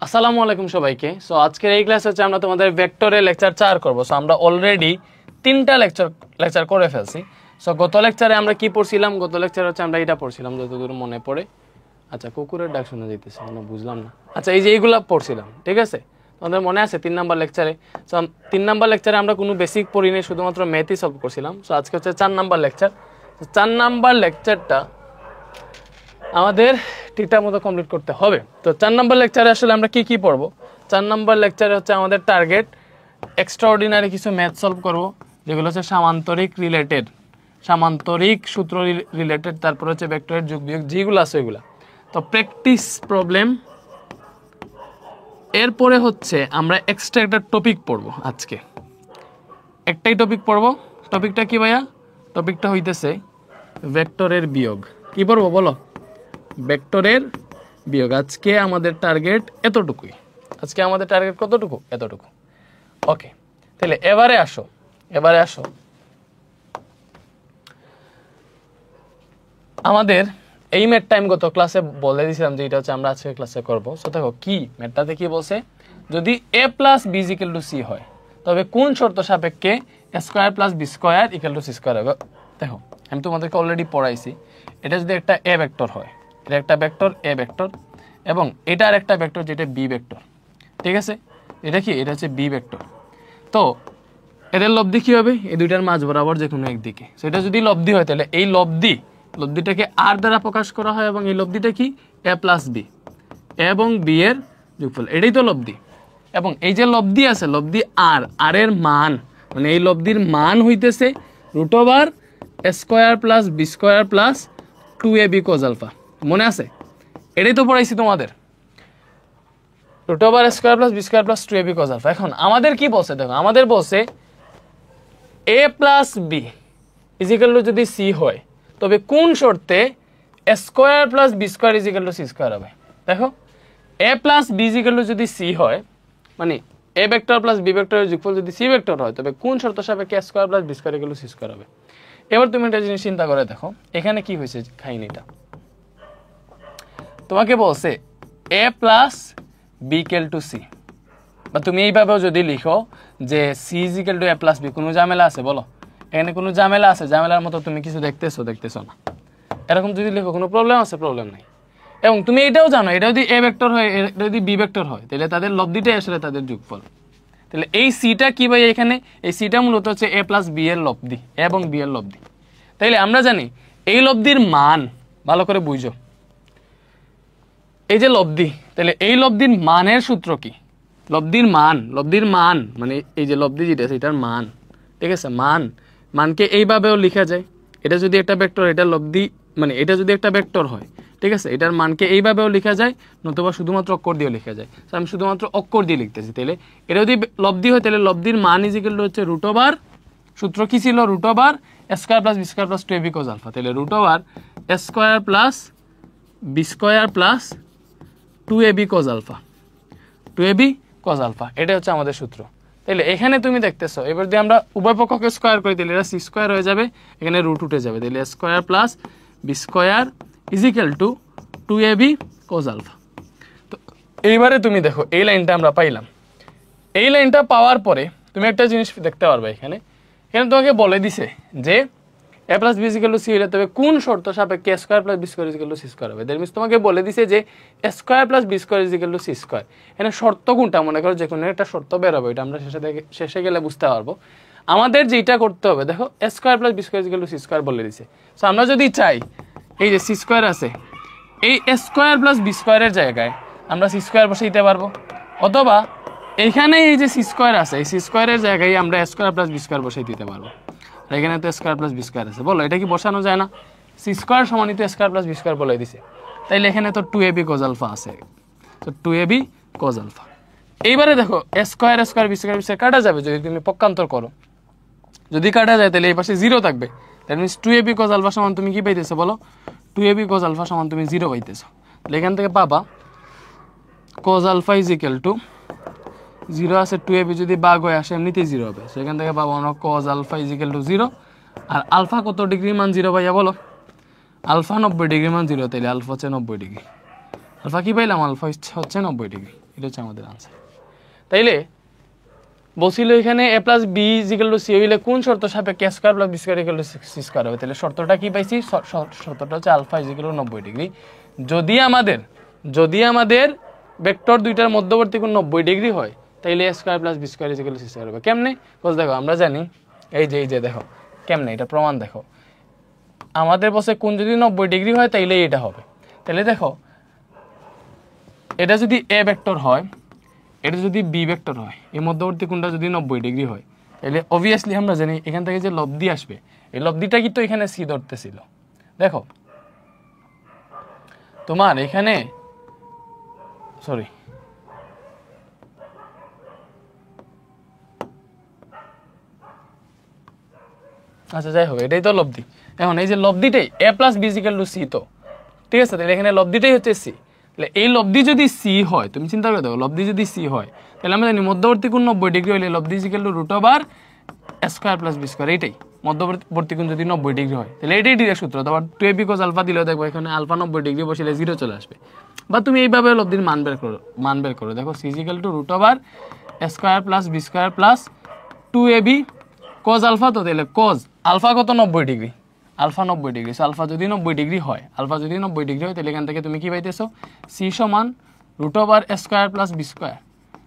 আসসালামু আলাইকুম সবাইকে। সো আজকের এই ক্লাস হচ্ছে আমরা তোমাদের ভেক্টরের লেকচার 4 করব। সো আমরা অলরেডি 3টা লেকচার করে ফেলছি। সো গত লেকচারে আমরা কি পড়ছিলাম? গত লেকচারে হচ্ছে আমরা এটা পড়ছিলাম যতদূর মনে পড়ে। আচ্ছা, কুকুরের ডাক শোনা যাইতেছে না, বুঝলাম না। আচ্ছা, এই যে এইগুলা পড়ছিলাম, ঠিক আছে? তোমাদের মনে আছে 3 নাম্বার লেকচারে? সো 3 নাম্বার লেকচারে আমরা কোনো বেসিক পড়ি নাই, শুধুমাত্র ম্যাথই সলভ করছিলাম। সো আজকে হচ্ছে 4 নাম্বার লেকচার। 4 নাম্বার লেকচারটা আমাদের ঠিকঠাক মতো কমপ্লিট করতে হবে। তো 4 নাম্বার লেকচারে আসলে আমরা কি কি পড়বো? 4 নাম্বার লেকচারে হচ্ছে আমাদের টার্গেট এক্সট্রাঅর্ডিনারি কিছু ম্যাথ সলভ করব, যেগুলো হচ্ছে সামান্তরিক সূত্র রিলেটেড, তারপর হচ্ছে ভেক্টরের যোগ বিয়োগ যেগুলো আছে ওইগুলা। তো প্র্যাকটিস প্রবলেম, এরপরে হচ্ছে আমরা এক্সট্রা একটা টপিক পড়বো। আজকে একটাই টপিক পড়বো। টপিকটা কি ভাইয়া? টপিকটা হইতেছে ভেক্টরের বিয়োগ। কি পড়বো বলো? ভেক্টরের বিয়োগ। আজকে আমাদের টার্গেট এতটুকুই। আজকে আমাদের টার্গেট কতটুকু? এতটুকু। ওকে, তাহলে এবারে আসো আমাদের এই ম্যাথটা আমি গত ক্লাসে বলে দিয়েছিলাম যে এটা হচ্ছে আমরা আজকে ক্লাসে করবো। সো দেখো কি ম্যাথটাতে কি বলছে, যদি a plus b equal to c হয় তবে কোন শর্ত সাপেক্ষে a square plus b square equal two c square হবে? দেখো আমি তোমাদেরকে অলরেডি পড়াইছি, এটা যদি একটা a ভেক্টর হয়, এটা একটা ভেক্টর a ভেক্টর, এবং এটা আর একটা ভেক্টর যেটা b ভেক্টর, ঠিক আছে? এটা কি? এটা হচ্ছে b ভেক্টর। তো এদের লব্ধি কি হবে? এই দুইটার মাঝ বরাবর যে কোনো একদিকে। সো এটা যদি লব্ধি হয় তাহলে এই লব্ধিটাকে আর দ্বারা প্রকাশ করা হয়, এবং এই লব্ধিটা কি? a প্লাস b, এবং b এর যোগফল, এটাই তো লব্ধি। এবং এই যে লব্ধি আছে, লব্ধি আর এর মান, মানে এই লব্ধির মান হইতেছে root over a square plus b square plus 2ab cos alpha. মনে আছে? এটাই তো পড়াইছি তোমাদের, root over a square plus b square plus 2ab cos alpha. এখন আমাদের কি বলছে? দেখো আমাদের বলছে a plus b is equal to যদি c হয় তবে কোন শর্তে a square plus b square is equal to c square হবে? দেখো a plus b is equal to যদি c হয়, মানে a ভেক্টর প্লাস b ভেক্টরের যোগফল যদি c ভেক্টর হয় তবে কোন শর্ত সাপেক্ষে a square plus b square equal two c square হবে? এবার তুমি একটা জিনিস চিন্তা করে দেখো, এখানে কি হয়েছে কাহিনীটা। তোমাকে বলছে a plus b equal to c, বা তুমি এইভাবেও যদি লিখো যে c equal to a plus b, কোনো ঝামেলা আছে বলো? এখানে কোনো ঝামেলা আছে? ঝামেলার মতো তুমি কিছু দেখতেছো না। এরকম যদি লিখো কোনো প্রবলেম আছে? প্রবলেম নাই। এবং তুমি এটাও জানো, এটা যদি a ভেক্টর হয়, এটা যদি b ভেক্টর হয়, তাহলে তাদের লব্ধিটাই আসলে তাদের যোগফল। তাহলে এই সিটা কি ভাই? এখানে এই সিটা মূলত হচ্ছে a প্লাস b এর লব্ধি, এবং b এর লব্ধি। তাইলে আমরা জানি এই লব্ধির মান, ভালো করে বুঝো, এই যে লব্ধি, তাহলে এই লব্ধির মানের সূত্র কি? লব্ধির মান মানে এই যে লব্ধি যেটা আছে এটার মান, ঠিক আছে? মানকে এইভাবেও লেখা যায়। এটা যদি একটা ভেক্টর, এটা লব্ধি, মানে এটা যদি একটা ভেক্টর হয়, ঠিক আছে, এটার মানকে এইভাবেও লেখা যায়, নতুবা শুধুমাত্র অক্ষর দিয়েও লেখা যায়। তো আমি শুধুমাত্র অক্ষর দিয়ে লিখতেছি। তাহলে এটা যদি লব্ধি হয় তাহলে লব্ধির মান ইজিক্যাল টু হচ্ছে রুট ওভার, সূত্র কি ছিল? Root over a square plus b square plus 2ab cos alpha. তাহলে root over a square plus b square plus 2ab cos alpha, 2ab cos alpha, এটা হচ্ছে আমাদের সূত্র। তাহলে এখানে তুমি দেখতেছো, এবার যদি আমরা উভয় পক্ষকে স্কয়ার করি তাহলে এটা c স্কয়ার হয়ে যাবে, এখানে রুট উঠে যাবে। তাহলে a square plus b square is equal to 2ab cos alpha. তো এইবারে তুমি দেখো এই লাইনটা আমরা পাইলাম। এই লাইনটা পাওয়ার পরে তুমি একটা জিনিস দেখতে পারবে, এখানে তোমাকে বলে দিছে যে a plus b equal to c হলে তবে কোন শর্ত সাপেক্ষে a square plus b square equal two c square হবে? দ্যাট মিন্স তোমাকে বলে দিছে যে a square plus b square equal two c square. এখানে শর্ত কোনটা? মনে করো যে কোনো একটা শর্ত বের হবে, এটা আমরা শেষে গেলে বুঝতে পারবো। আমাদের যেটা করতে হবে, দেখো a square plus b square equal two c square বলে দিছে। সো আমরা যদি চাই এই যে c স্কয়ার আছে, এই a স্কয়ার প্লাস b স্কয়ারের জায়গায় আমরা c স্কয়ার বসে দিতে পারবো, অথবা এখানে এই যে c স্কয়ার আছে, এই c স্কয়ারের জায়গায় আমরা a square plus b square বসে দিতে পারবো। এখানে তো স্কয়ার প্লাস বি স্কয়ার আছে, বলো এটা কি বসানো যায় না? সি স্কয়ার সমানিত স্কয়ার প্লাস বি স্কয়ার বলে দিছে। তাইলে এখানে তো 2ab cos আলফা আছে, তো 2ab cos আলফা। এইবারে দেখো স্কয়ার বি স্কয়ার কাটা যাবে যদি তুমি পক্ষান্তর করো। যদি কাটা যায় তাহলে এই পাশে 0 থাকবে। That means 2ab cos alpha সমান তুমি কি পাইতেছো বলো? 2ab cos আলফা সমান তুমি 0 পাইতেছো। তাহলে এখান থেকে পাবা cos alpha is equal to 0 আছে, 2ab যদি ভাগ হয়ে আসে এমনিতেই 0 হবে। সো এখান থেকে পাবো আমরা cos alpha is equal to 0। আর আলফা কত ডিগ্রি মান 0 ভাইয়া বলো? আলফা 90 ডিগ্রি মান 0, তাইলে আলফা হচ্ছে 90 ডিগ্রি। আলফা কি পাইলাম? আলফা হচ্ছে 90 ডিগ্রি। এটা হচ্ছে আমাদের আনসার। তাইলে বলছিল এখানে a plus B is equal to C হইলে কোন শর্ত সাপেক্ষে square plus B square equal to C square হবে? তাহলে শর্তটা কি পাইছি? শর্তটা হচ্ছে আলফা ইজিক্যাল টু 90 ডিগ্রি। যদি আমাদের ভেক্টর দুইটার মধ্যবর্তী কোণ 90 ডিগ্রি হয় তাইলে a square plus B square is equal to C square হবে। কেমনে? বস দেখো আমরা জানি এই যে দেখো কেমনে, এটা প্রমাণ দেখো। আমাদের বসে কোণ যদি 90 ডিগ্রি হয় তাইলে এটা হবে। তাহলে দেখো এটা যদি এ ভেক্টর হয়, এটা যদি বি ভেক্টর হয়, এই মধ্যবর্তী কোণটা যদি 90 ডিগ্রি হয় তাহলে অবভিয়াসলি আমরা জানি এখান থেকে যে লব্ধি আসবে এই লব্ধিটা কিন্তু এখানে সি ধরতেছিল। দেখো তোমার এখানে সরি আচ্ছা যাই হোক, এটাই তো লব্ধি। এখন এই যে লব্ধিটাই a plus B equal to C, তো ঠিক আছে, তাহলে এখানে লব্ধিটাই হচ্ছে সি। তাহলে এই লব্ধি যদি সি হয়, তুমি চিন্তা করে দেখো লব্ধি যদি সি হয় তাহলে আমরা জানি মধ্যবর্তী কোণ 90 ডিগ্রি হলে লব্ধি equal to root over a square plus B square. এইটাই মধ্যবর্তী কোণ যদি 90 ডিগ্রি হয় তাহলে এটাই ডিরেক্ট সূত্র। তারপর 2ab cos আলফা দিলেও দেখো এখানে আলফা 90 ডিগ্রি বসিলে 0 চলে আসবে। বা তুমি এইভাবে লব্ধির মান বের করো দেখো C equal to root over a square plus B square plus 2ab cos alpha. তো তাহলে cos আলফা কত? 90 ডিগ্রি, আলফা 90 ডিগ্রি। আলফা যদি 90 ডিগ্রি হয়, তাহলে এখান থেকে তুমি কি পাইতেছো? সি সমান root over a square plus B square.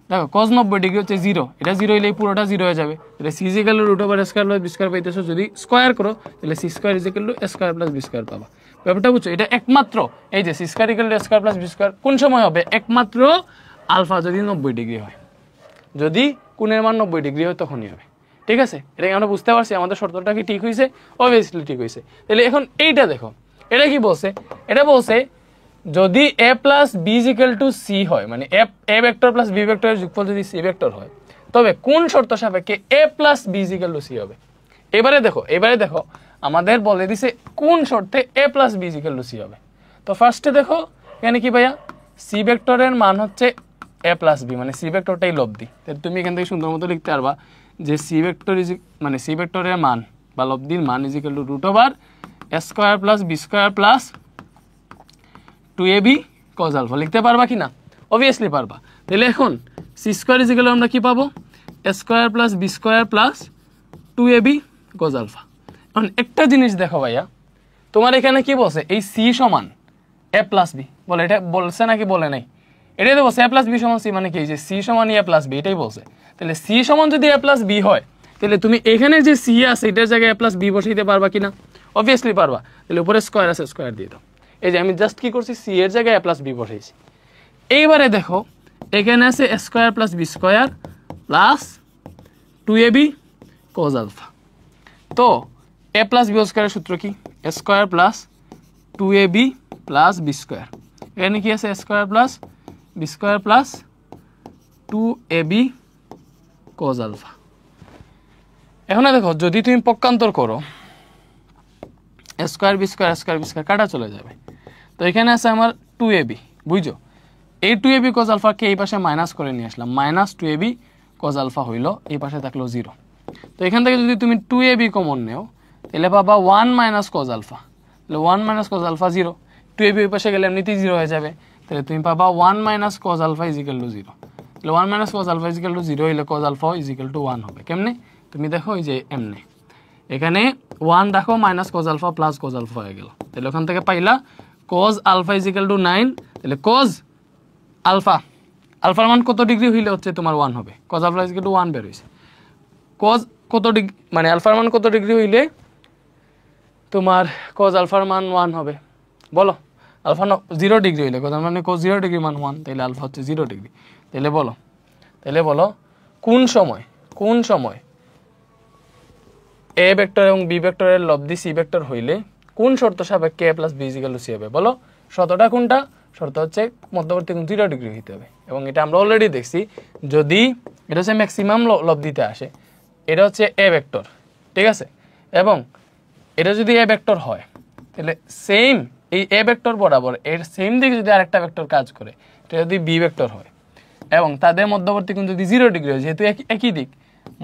দেখো cos 90 ডিগ্রি হচ্ছে 0, এটা 0 হইলে পুরোটা 0 হয়ে যাবে। তাহলে C equal to root over a square plus B square পাইতেছো। যদি স্কয়ার করো তাহলে C square equal to a square plus B square পাবা। ব্যাপারটা বুঝছো? এটা একমাত্র এই যে C square equal to a square plus B square কোন সময় হবে? একমাত্র আলফা যদি 90 ডিগ্রি হয়, যদি কোণের মান 90 ডিগ্রি হয় তখনই হবে। ঠিক আছে, এটা আমরা বুঝতে পারছি আমাদের শর্তটা কি ঠিক হয়েছে? অবভিয়াসলি ঠিক হয়েছে। তাহলে এখন এইটা দেখো, এটা কি বলছে? এটা বলছে যদি a plus B equal to C হয়, মানে a ভেক্টর প্লাস বি ভেক্টরের যোগফল যদি সি ভেক্টর হয়, তবে কোন শর্ত সাপেক্ষে a plus B equal to C হবে? এবারে দেখো আমাদের বলে দিছে কোন শর্তে a plus B equal to C হবে। তো ফার্স্টে দেখো এখানে কি ভাইয়া, সি ভেক্টরের মান হচ্ছে a প্লাস বি, মানে সি ভেক্টরটাই লব্ধি। তাহলে তুমি এখান থেকে সুন্দর মতো লিখতে পারবা যে সি ভেক্টর মানে সি ভেক্টরের মান বা লব্ধির মান is equal to root over a square plus B square plus 2ab cos alpha. লিখতে পারবা কি না? অবভিয়াসলি পারবা। তাহলে এখন সি স্কয়ার ইজ ইকুয়াল আমরা কি পাবো? a square plus B square plus 2ab cos alpha. এখন একটা জিনিস দেখো ভাইয়া, তোমার এখানে কি বলছে? এই সি সমান a প্লাস বি, বলে এটা বলছে নাকি বলে নাই? এটাই তো বলছে a প্লাস বি সমান সি, মানে কি যে সি সমান a প্লাস বি, এটাই বলছে। তাহলে সি সমান যদি a প্লাস বি হয় তাহলে তুমি এখানে যে সি আছে এটার জায়গায় a প্লাস বি বসাইতে পারবা কিনা? অবভিয়াসলি পারবা। তাহলে উপরে স্কয়ার আছে, স্কয়ার দিয়ে দাও। এই যে আমি জাস্ট কি করছি, সি এর জায়গায় a প্লাস বি বসাইছি। এইবারে দেখো এখানে আছে a square plus B square plus 2ab cos alpha. তো a প্লাস বি স্কয়ারের সূত্র কি? a square plus 2ab plus B square. এখানে কি আছে? a square plus B square plus 2ab cos alpha. এখন দেখো যদি তুমি পক্ষান্তর করো a স্কয়ার বি স্কয়ার কাটা চলে যাবে। তো এখানে আছে আমার 2ab, বুঝছো? এই 2ab cos আলফাকে এই পাশে মাইনাস করে নিয়ে আসলাম, মাইনাস 2ab cos আলফা হইলো, এই পাশে থাকলো 0। তো এখান থেকে যদি তুমি 2ab কমন নেও তাহলে পাবা 1 মাইনাস cos আলফা। তাহলে 1 মাইনাস cos আলফা 0, 2ab এই পাশে গেলে এমনিতেই 0 হয়ে যাবে। তাহলে তুমি পাবা 1 minus cos alpha is equal to 0। তাহলে 1 minus cos alpha is equal to 0 হইলে cos alpha is equal to 1 হবে। কেমনে? তুমি দেখো এই যে এমনে এখানে 1 রাখো, minus cos alpha plus cos alpha হয়ে গেল। তাহলে ওখান থেকে পাইলা cos alpha is equal to 9। তাহলে cos আলফার মান কত ডিগ্রি হইলে হচ্ছে তোমার 1 হবে? cos alpha is equal to 1 বের হইছে। cos কত ডিগ্রি, মানে আলফার মান কত ডিগ্রি হইলে তোমার cos আলফার মান 1 হবে? বলো। আলফা 0 ডিগ্রি হইলে, কথা মানে cos 0 ডিগ্রি মান 1, তাহলে আলফা হচ্ছে 0 ডিগ্রি। তাহলে বলো কোন সময় a ভেক্টর এবং b ভেক্টরের লব্ধি c ভেক্টর হইলে কোন শর্ত সাপেক্ষে a plus b equal to c হবে? বলো শর্তটা কোনটা? শর্ত হচ্ছে মধ্যবর্তী কোণ 0 ডিগ্রি হইতে হবে। এবং এটা আমরা অলরেডি দেখছি, যদি এটা হচ্ছে ম্যাক্সিমাম লব্ধিতে আসে, এটা হচ্ছে a ভেক্টর, ঠিক আছে? এবং এটা যদি a ভেক্টর হয় তাহলে সেম এই a ভেক্টর বরাবর এর সেম দিকে যদি আরেকটা ভেক্টর কাজ করে, এটা যদি b ভেক্টর হয় এবং তাদের মধ্যবর্তী কোণ যদি 0 ডিগ্রি হয়, যেহেতু একই দিক,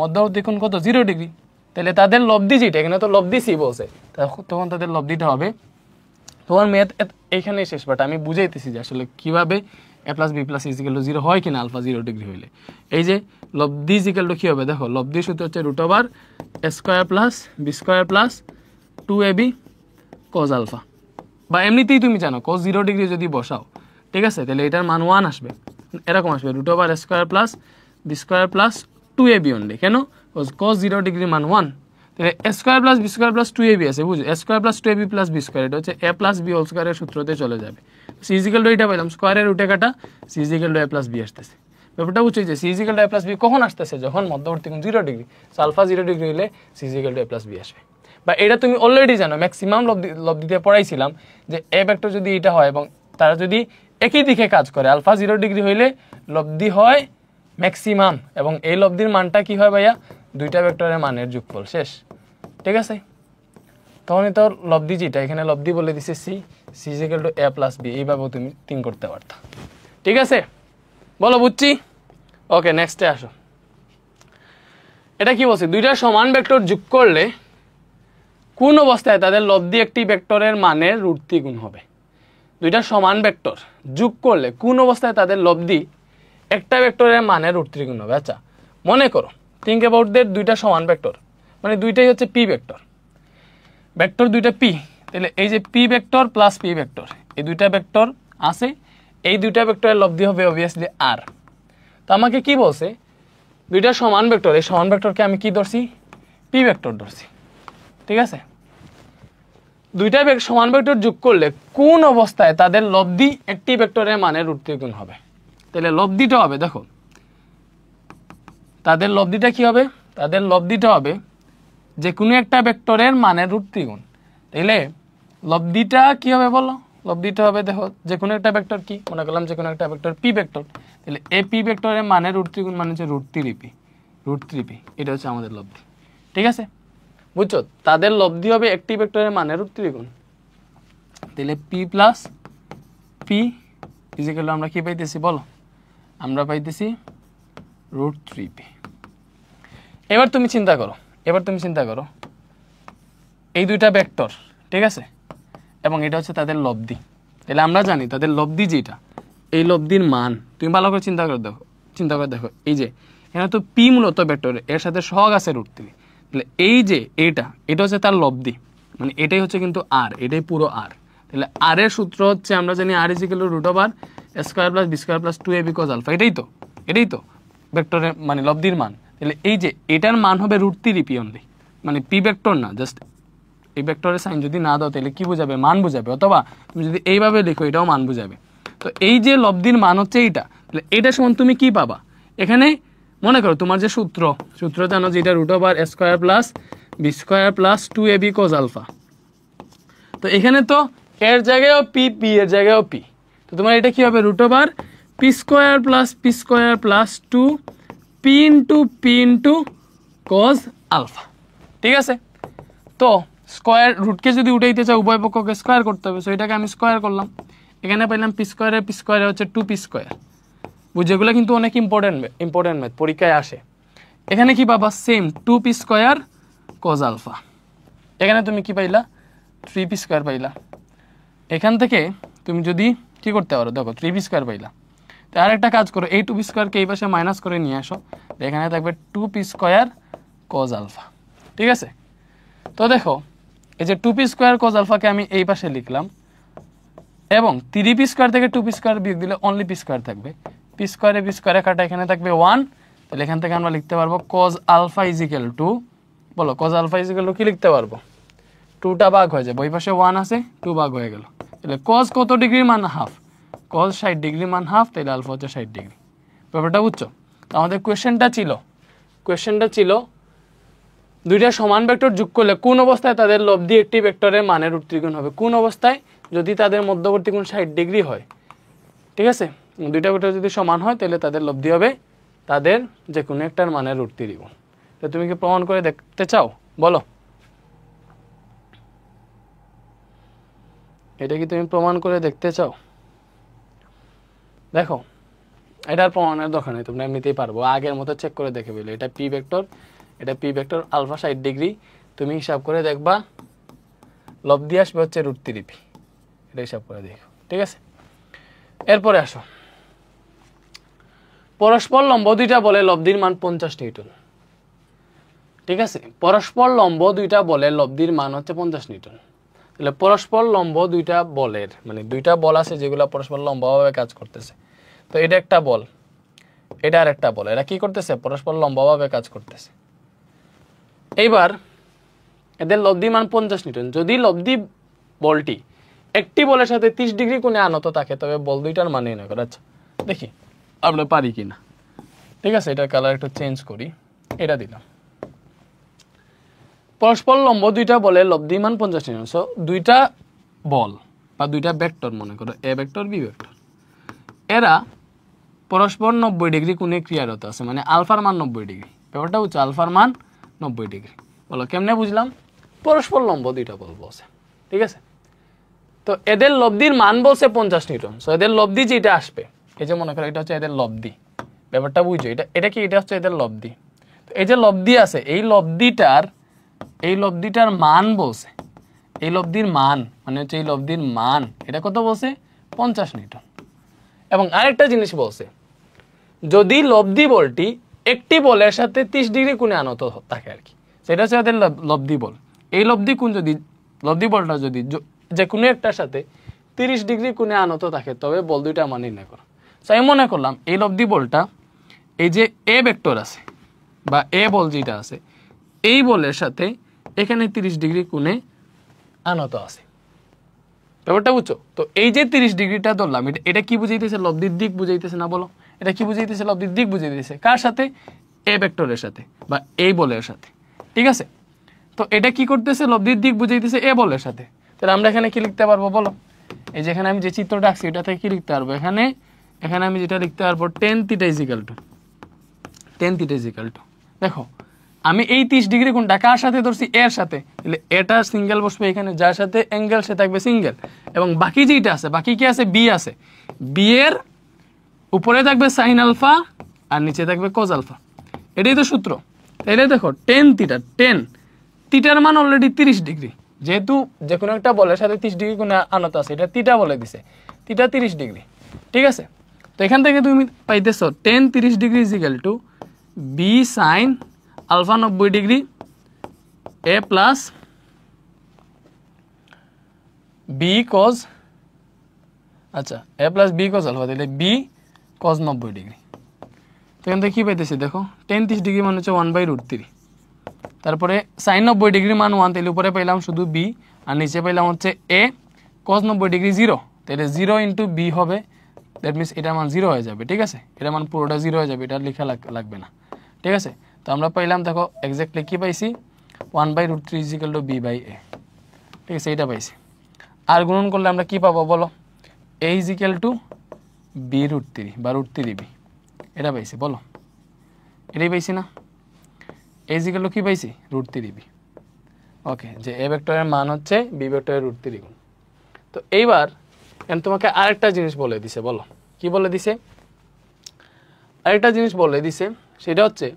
মধ্যবর্তী কোণ কত? 0 ডিগ্রি। তাহলে তাদের লব্ধি যেটা, এখানে তো লব্ধি সি বলছে, তখন তাদের লব্ধিটা হবে, তোমার ম্যাথ এইখানেই শেষ। বাট আমি বুঝাইতেছি যে আসলে কিভাবে A plus B plus equal to 0 হয় কিনা আলফা 0 ডিগ্রি হইলে। এই যে লব্দি ইজিক্যাল টু কী হবে দেখো, লব্দির সূত্র হচ্ছে root over A square plus B square plus 2ab cos alpha, বা এমনিতেই তুমি জানো কজ 0 ডিগ্রি যদি বসাও, ঠিক আছে, তাহলে এটার মান 1 আসবে, এরকম আসবে root over A square plus B square plus 2ab only. কেন? কজ 0 ডিগ্রি মান 1, তাহলে A square plus B square plus 2ab আছে, বুঝো A square plus 2ab plus B square, এটা হচ্ছে এ প্লাস বি হোল স্কোয়ারের সূত্রতে চলে যাবে। সি ইজিক্যাল টু এটা পাইলাম, স্কোয়ারের রুটে কাটা, সি ইজিক্যাল টু এ প্লাস বি আসতেছে। ব্যাপারটা বুঝছো যে সি ইজিক্যাল টু এ প্লাস বি কখন আসতেছে, যখন মধ্যবর্তী কোণ 0 ডিগ্রি, আলফা 0 ডিগ্রি হলে সি ইজিক্যাল টু এ প্লাস বি আসবে। বা এটা তুমি অলরেডি জানো, ম্যাক্সিমাম লব্ধিতে পড়াইছিলাম যে এ ভেক্টর যদি এটা হয় এবং তারা যদি একই দিকে কাজ করে, আলফা 0 ডিগ্রি হইলে লব্ধি হয় ম্যাক্সিমাম, এবং এই লব্ধির মানটা কি হয় ভাইয়া, দুইটা ভেক্টরের মানের যোগফল, শেষ। ঠিক আছে, তখনই তো লব্ধি যেটা এখানে লব্ধি বলে দিছে সি, সি ইজিক্যাল টু এ প্লাস বি, এইভাবেও তুমি থিঙ্ক করতে পারতা। ঠিক আছে, বলো বুঝছি? ওকে, নেক্সটে আসো। এটা কি বলছে, দুইটা সমান ভেক্টর যোগ করলে কোন অবস্থায় তাদের লব্ধি একটি ভেক্টরের মানের রুট 3 গুণ হবে। দুইটা সমান ভেক্টর যোগ করলে কোন অবস্থায় তাদের লব্ধি একটা ভেক্টরের মানের রুট 3 গুণ হবে। আচ্ছা মনে করো, থিঙ্ক অ্যাবাউট দ্যাট, দুইটা সমান ভেক্টর, মানে দুইটাই হচ্ছে পি ভেক্টর, ভেক্টর দুইটা পি, তাহলে এই যে P vector plus P vector, এই দুইটা ভেক্টর আছে, এই দুইটা ভেক্টরের লব্ধি হবে অবভিয়াসলি আর। তো আমাকে কি বলছে, দুইটা সমান ভেক্টর, এই সমান ভেক্টরকে আমি কি ধরছি, পি ভেক্টর ধরছি। ঠিক আছে, দুইটা সমান ভেক্টর যোগ করলে কোন অবস্থায় তাদের লব্ধি একটি ভেক্টরের মানের রুট 3 গুণ হবে। তাহলে লব্ধিটা হবে, দেখো তাদের লব্ধিটা কি হবে, তাদের লব্ধিটা হবে যে কোনো একটা ভেক্টরের মানের রুট 3 গুণ। তাইলে লব্ধিটা কি হবে বলো, লব্ধিটা হবে দেখো যে কোনো একটা ভেক্টর, কি মনে করলাম যে কোনো একটা ভেক্টর পি ভেক্টর, তাহলে এ পি ভেক্টরের মানের রুট 3 গুণ মানে হচ্ছে রুট 3p, রুট 3p, এটা হচ্ছে আমাদের লব্ধি। ঠিক আছে, বুঝছো, তাদের লব্ধি হবে একটি ভেক্টরের মানের রুট 3 গুণ। তাহলে পি প্লাস পি ইজিক্যাল আমরা কি পাইতেছি বলো, আমরা পাইতেছি রুট 3p। এবার তুমি চিন্তা করো, এই দুইটা ভেক্টর, ঠিক আছে, এবং এটা হচ্ছে তাদের লব্ধি। তাহলে আমরা জানি তাদের লব্ধি যেটা, এই লব্ধির মান তুমি ভালো করে চিন্তা করে দেখো, এই যে এখানে তো পি মূলত ভেক্টর, এর সাথে সহগ আছে রুট 3, তাহলে এই যে এটা হচ্ছে তার লব্ধি, মানে এটাই হচ্ছে কিন্তু আর, এটাই পুরো আর। তাহলে আর এর সূত্র হচ্ছে আমরা জানি আর is equal to root over A square plus B square plus 2ab cos alpha, এটাই তো ভেক্টরের মানে লব্ধির মান। তাহলে এই যে এটার মান হবে রুট 3p অনলি, মানে পি ভেক্টর না, জাস্ট এই ভেক্টরের সাইন যদি না দাও তাহলে কি বোঝাবে, মান বোঝাবে, অথবা তুমি যদি এইভাবে লিখো এটাও মান বোঝাবে। তো এই যে লব্ধির মান হচ্ছে এইটা, তাহলে এটা সমান তুমি কি পাবা, এখানে মনে করো তোমার যে সূত্র জানো যে এটা root over A square plus B square plus 2ab cos alpha. তো এখানে তো এর জায়গায়ও পি, পি এর জায়গায়ও পি, তো তোমার এটা কি হবে root over P square plus 2 P into cos alpha. ঠিক আছে, তো স্কোয়ার রুটকে যদি উঠাইতে চাও উভয় পক্ষকে স্কোয়ার করতে হবে, সো এটাকে আমি স্কোয়ার করলাম, এখানে পাইলাম পি স্কোয়ারে হচ্ছে 2p স্কোয়ার। বুঝছো, এগুলো কিন্তু অনেক ইম্পর্টেন্ট ম্যাথ, পরীক্ষায় আসে। এখানে কি পাবা, same 2p square cos alpha, এখানে তুমি কি পাইলা 3p স্কোয়ার পাইলা। এখান থেকে তুমি যদি কি করতে পারো, দেখো 3p স্কোয়ার পাইলা, তো আর একটা কাজ করো, এই 2p স্কোয়ারকে এই পাশে মাইনাস করে নিয়ে আসো, এখানে থাকবে 2p স্কোয়ার কজ আলফা। ঠিক আছে, তো দেখো এই যে 2p স্কোয়ার কজ আলফাকে আমি এই পাশে লিখলাম, এবং 3p স্কোয়ার থেকে 2p স্কোয়ার বিয়োগ দিলে অনলি p স্কোয়ার থাকবে, p স্কোয়ারে কাটা এখানে থাকবে 1, তাহলে এখান থেকে আমরা লিখতে পারবো কজ আলফা ইজিক্যাল টু, বলো কজ আলফা ইজিক্যাল টু কি লিখতে পারবো, 2টা ভাগ হয়ে যাবে, ওই পাশে 1 আছে, 2 ভাগ হয়ে গেল, তাহলে কজ কত ডিগ্রি মান হাফ, কজ 60 ডিগ্রি মান হাফ, তাহলে আলফা হচ্ছে 60 ডিগ্রি। ব্যাপারটা বুঝছো, তো আমাদের কোয়েশ্চেনটা ছিল দুইটা সমান ভেক্টর যোগ করলে কোন অবস্থায় তাদের লব্ধি একটি ভেক্টরের মানের রুট 3 গুণ হবে, কোন অবস্থায়, যদি তাদের মধ্যবর্তী কোণ 60 ডিগ্রি হয়। ঠিক আছে, দুইটা ভেক্টর যদি সমান হয় তাহলে তাদের লব্ধি হবে তাদের যে কোনো একটার মানের রুট 3 গুণ। তো তুমি কি প্রমাণ করে দেখতে চাও বলো, এটা কি তুমি প্রমাণ করে দেখতে চাও? দেখো এটার প্রমাণের দরকার নেই, তোমরা এমনিতেই পারবো, আগের মতো চেক করে দেখে বলে এটা পি ভেক্টর আলফা 60 ডিগ্রি, তুমি হিসাব করে দেখবা লব্ধি আসবে হচ্ছে রুট 3p, এটা হিসাব করে দেখো। ঠিক আছে, এরপরে আসো, পরস্পর লম্ব দুইটা বলে লব্ধির মান 50 নিউটন। ঠিক আছে, পরস্পর লম্ব দুইটা বলে লব্ধির মান হচ্ছে 50 নিউটন। তাহলে পরস্পর লম্ব দুইটা বলের মানে দুইটা বল আছে যেগুলো পরস্পর লম্বভাবে কাজ করতেছে। তো এটা একটা বল, এটা আর একটা বল, এরা কি করতেছে পরস্পর লম্বভাবে কাজ করতেছে। এইবার এদের লব্ধি মান 50 নিউটন। যদি লব্ধি বলটি একটি বলের সাথে 30 ডিগ্রি কোণে আনত থাকে তবে বল দুইটার মান নির্ণয় করা। আচ্ছা দেখি আমরা পারি কিনা। ঠিক আছে, এটার কালার একটু চেঞ্জ করি, এটা দিলাম। পরস্পর লম্ব দুইটা বলে লব্ধি মান 50 নিউটন। সো দুইটা বল বা দুইটা ভেক্টর মনে করো এ ভেক্টর বি ভেক্টর, এরা পরস্পর 90 ডিগ্রি কোণে ক্রিয়ারত আছে, মানে আলফার মান 90 ডিগ্রি। ব্যাপারটা হচ্ছে আলফার মান 90 ডিগ্রি। বলো কেমনে বুঝলাম? পরস্পর লম্ব দুইটা বল বলছে। ঠিক আছে, তো এদের লব্ধির মান বলছে 50 নিউটন। সো এদের লব্ধি যেটা আসবে, এই যে মনে করো এটা হচ্ছে এদের লব্ধি, ব্যাপারটা বুঝো। এটা কি? এটা হচ্ছে এদের লব্ধি। তো এই যে লব্ধি আছে, এই লব্ধিটার মান বলছে, এই লব্ধির মান মানে হচ্ছে এই লব্ধির মান, এটা কত বলছে? 50 নিউটন। এবং আরেকটা জিনিস বলছে, যদি লব্ধি বলটি একটি বলের সাথে 30 ডিগ্রি কোণে আনত থাকে আর কি, সেটা হচ্ছে এদের লব্ধি বল। এই লব্ধি কোণ যদি লব্ধি বলটা যদি যে কোনো একটার সাথে 30 ডিগ্রি কোণে আনত থাকে তবে বল দুইটা মান নির্ণয় করো। সো আমি মনে করলাম এই লব্ধি বলটা এই যে এ ভেক্টর আছে বা এ বল যেটা আছে, এই বলের সাথে এখানে 30 ডিগ্রি কোণে আনত আছে। ব্যাপারটা বুঝছো? তো এই যে 30 ডিগ্রিটা ধরলাম, এটা কি বুঝাইতেছে? লব্ধির দিক বুঝাইতেছে না? বলো এটা কি বুঝাইতেছে? লব্ধির দিক বুঝাইতেছে। কার সাথে? এ ভেক্টরের সাথে বা এই বলের সাথে। ঠিক আছে, তো এটা কি করতেছে? লব্ধির দিক বুঝাইতেছে এ বলের সাথে। তাহলে আমরা এখানে কি লিখতে পারবো বলো? এই যে এখানে আমি যে চিত্রটা আঁকছি এটা থেকে কি লিখতে পারবো? এখানে আমি যেটা লিখতে পারবো tan θ = দেখো আমি এই 30 ডিগ্রি কোণটা কার সাথে ধরছি? এর সাথে। তাহলে এটা সিঙ্গেল বসবে এখানে, যার সাথে অ্যাঙ্গেল সে থাকবে সিঙ্গেল। এবং বাকি যেটা আছে, বাকি কি আছে? বি আছে। বি এর উপরে থাকবে সাইন আলফা আর নিচে থাকবে কজ আলফা। এটাই তো সূত্র। তাহলে দেখো tan θটার মান অলরেডি 30 ডিগ্রি, যেহেতু যে কোনো একটা বলের সাথে 30 ডিগ্রি কোণে আনত আছে, এটা θ বলে দিছে, θ 30 ডিগ্রি। ঠিক আছে, তো এখান থেকে তুমি পাইতেছো tan 30 ডিগ্রি = B sine alpha 90 degree A plus B cos, আচ্ছা A plus B cos alpha, তাহলে বি কজ 90 ডিগ্রি। তো এখান থেকে কি পাইতেছি দেখো, tan 30 ডিগ্রি মানে হচ্ছে 1/√3, তারপরে সাইন 90 ডিগ্রি মান 1, তাহলে উপরে পাইলাম শুধু বি আর নিচে পাইলাম হচ্ছে এ কজ 90 ডিগ্রি 0, তাহলে 0 × বি হবে, দ্যাট মিনস এটার মান 0 হয়ে যাবে। ঠিক আছে, এটার মান পুরোটা 0 হয়ে যাবে, এটা লেখা লাগবে না। ঠিক আছে, তো আমরা পাইলাম দেখো এক্স্যাক্টলি কি পাইছি? 1/√3 = b/a। ঠিক আছে, এটা পাইছি। আর গুণন করলে আমরা কি পাবো বলো? a = b√3 বা √3b, এটা পাইছি। বলো এটাই পাইছি না? a = কি পাইছি? √3b। ওকে, যে এ ভেক্টরের মান হচ্ছে বি ভেক্টরের √3 গুণ। তো এইবার তোমাকে আরেকটা জিনিস বলে দিছে। বলো কি বলে দিছে? আরেকটা জিনিস বলে দিছে, সেটা হচ্ছে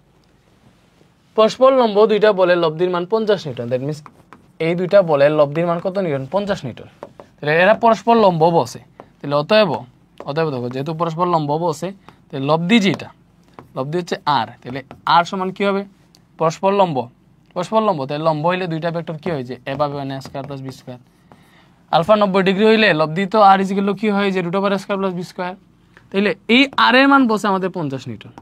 পরস্পর লম্ব দুইটা বলের লব্ধির মান 50 নিউটন। দ্যাট মিনস এই দুইটা বলের লব্ধির মান কত নিউটন? 50 নিউটন। তাহলে এরা পরস্পর লম্ব বসে, তাহলে অতএব দেখো যেহেতু পরস্পর লম্ব বসে, তাহলে লব্ধি যেটা, লব্ধি হচ্ছে আর, তাহলে আর সমান কি হবে? পরস্পর লম্ব, তাহলে লম্ব হইলে দুইটা ভেক্টর কি হয়? যে এভাবে মানে a² + b²। আলফা 90 ডিগ্রি হইলে লব্ধি তো আর = কি হয়? যে √² + b²। তাইলে এই আর এর মান বসে আমাদের 50 নিউটন,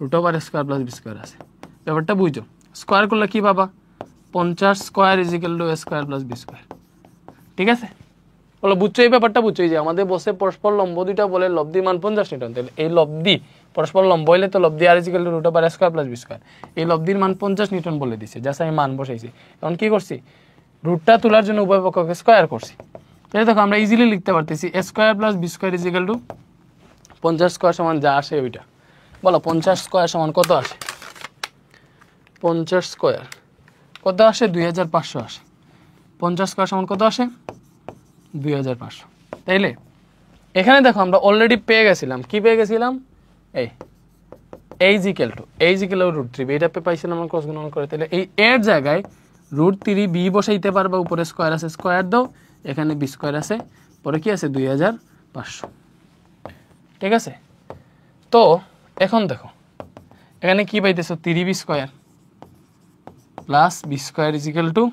√² + b² আছে। ব্যাপারটা বুঝছো? স্কোয়ার করলে কি পাবা? 50² = a² + b²। ঠিক আছে, বলো বুঝছো? এই ব্যাপারটা বুঝছো? যে আমাদের বসে পরস্পর লম্ব দুইটা বলে লব্ধি মান 50 নিউটন, তাহলে এই লব্ধি পরস্পর লম্ব হইলে তো লব্ধি আর = √² + b²। এই লব্ধির মান 50 নিউটন বলে দিছে, জাস্ট আমি মান বসাইছি। এখন কি করছি? রুটটা তোলার জন্য উভয় পক্ষকে স্কোয়ার করছি। তাহলে দেখো আমরা ইজিলি লিখতে পারতেছি a² + b² = 50² সমান যা আসে ওইটা। বলো 50² সমান কত আসে? 50² কত আসে? 2500 আসে। 50² সমান কত আসে? 2500। তাইলে এখানে দেখো আমরা অলরেডি পেয়ে গেছিলাম, কি পেয়ে গেছিলাম? এই a = √3b, এটা পাইছিলাম আমরা ক্রস গুণন করে। তাহলে এই এর জায়গায় √3b বসাইতে পারবা, উপরে স্কোয়ার আছে স্কোয়ার দাও, এখানে b² আছে, পরে কি আছে? 2500। ঠিক আছে, তো এখন দেখো এখানে কি পাইতেছো 3b square plus b square is equal two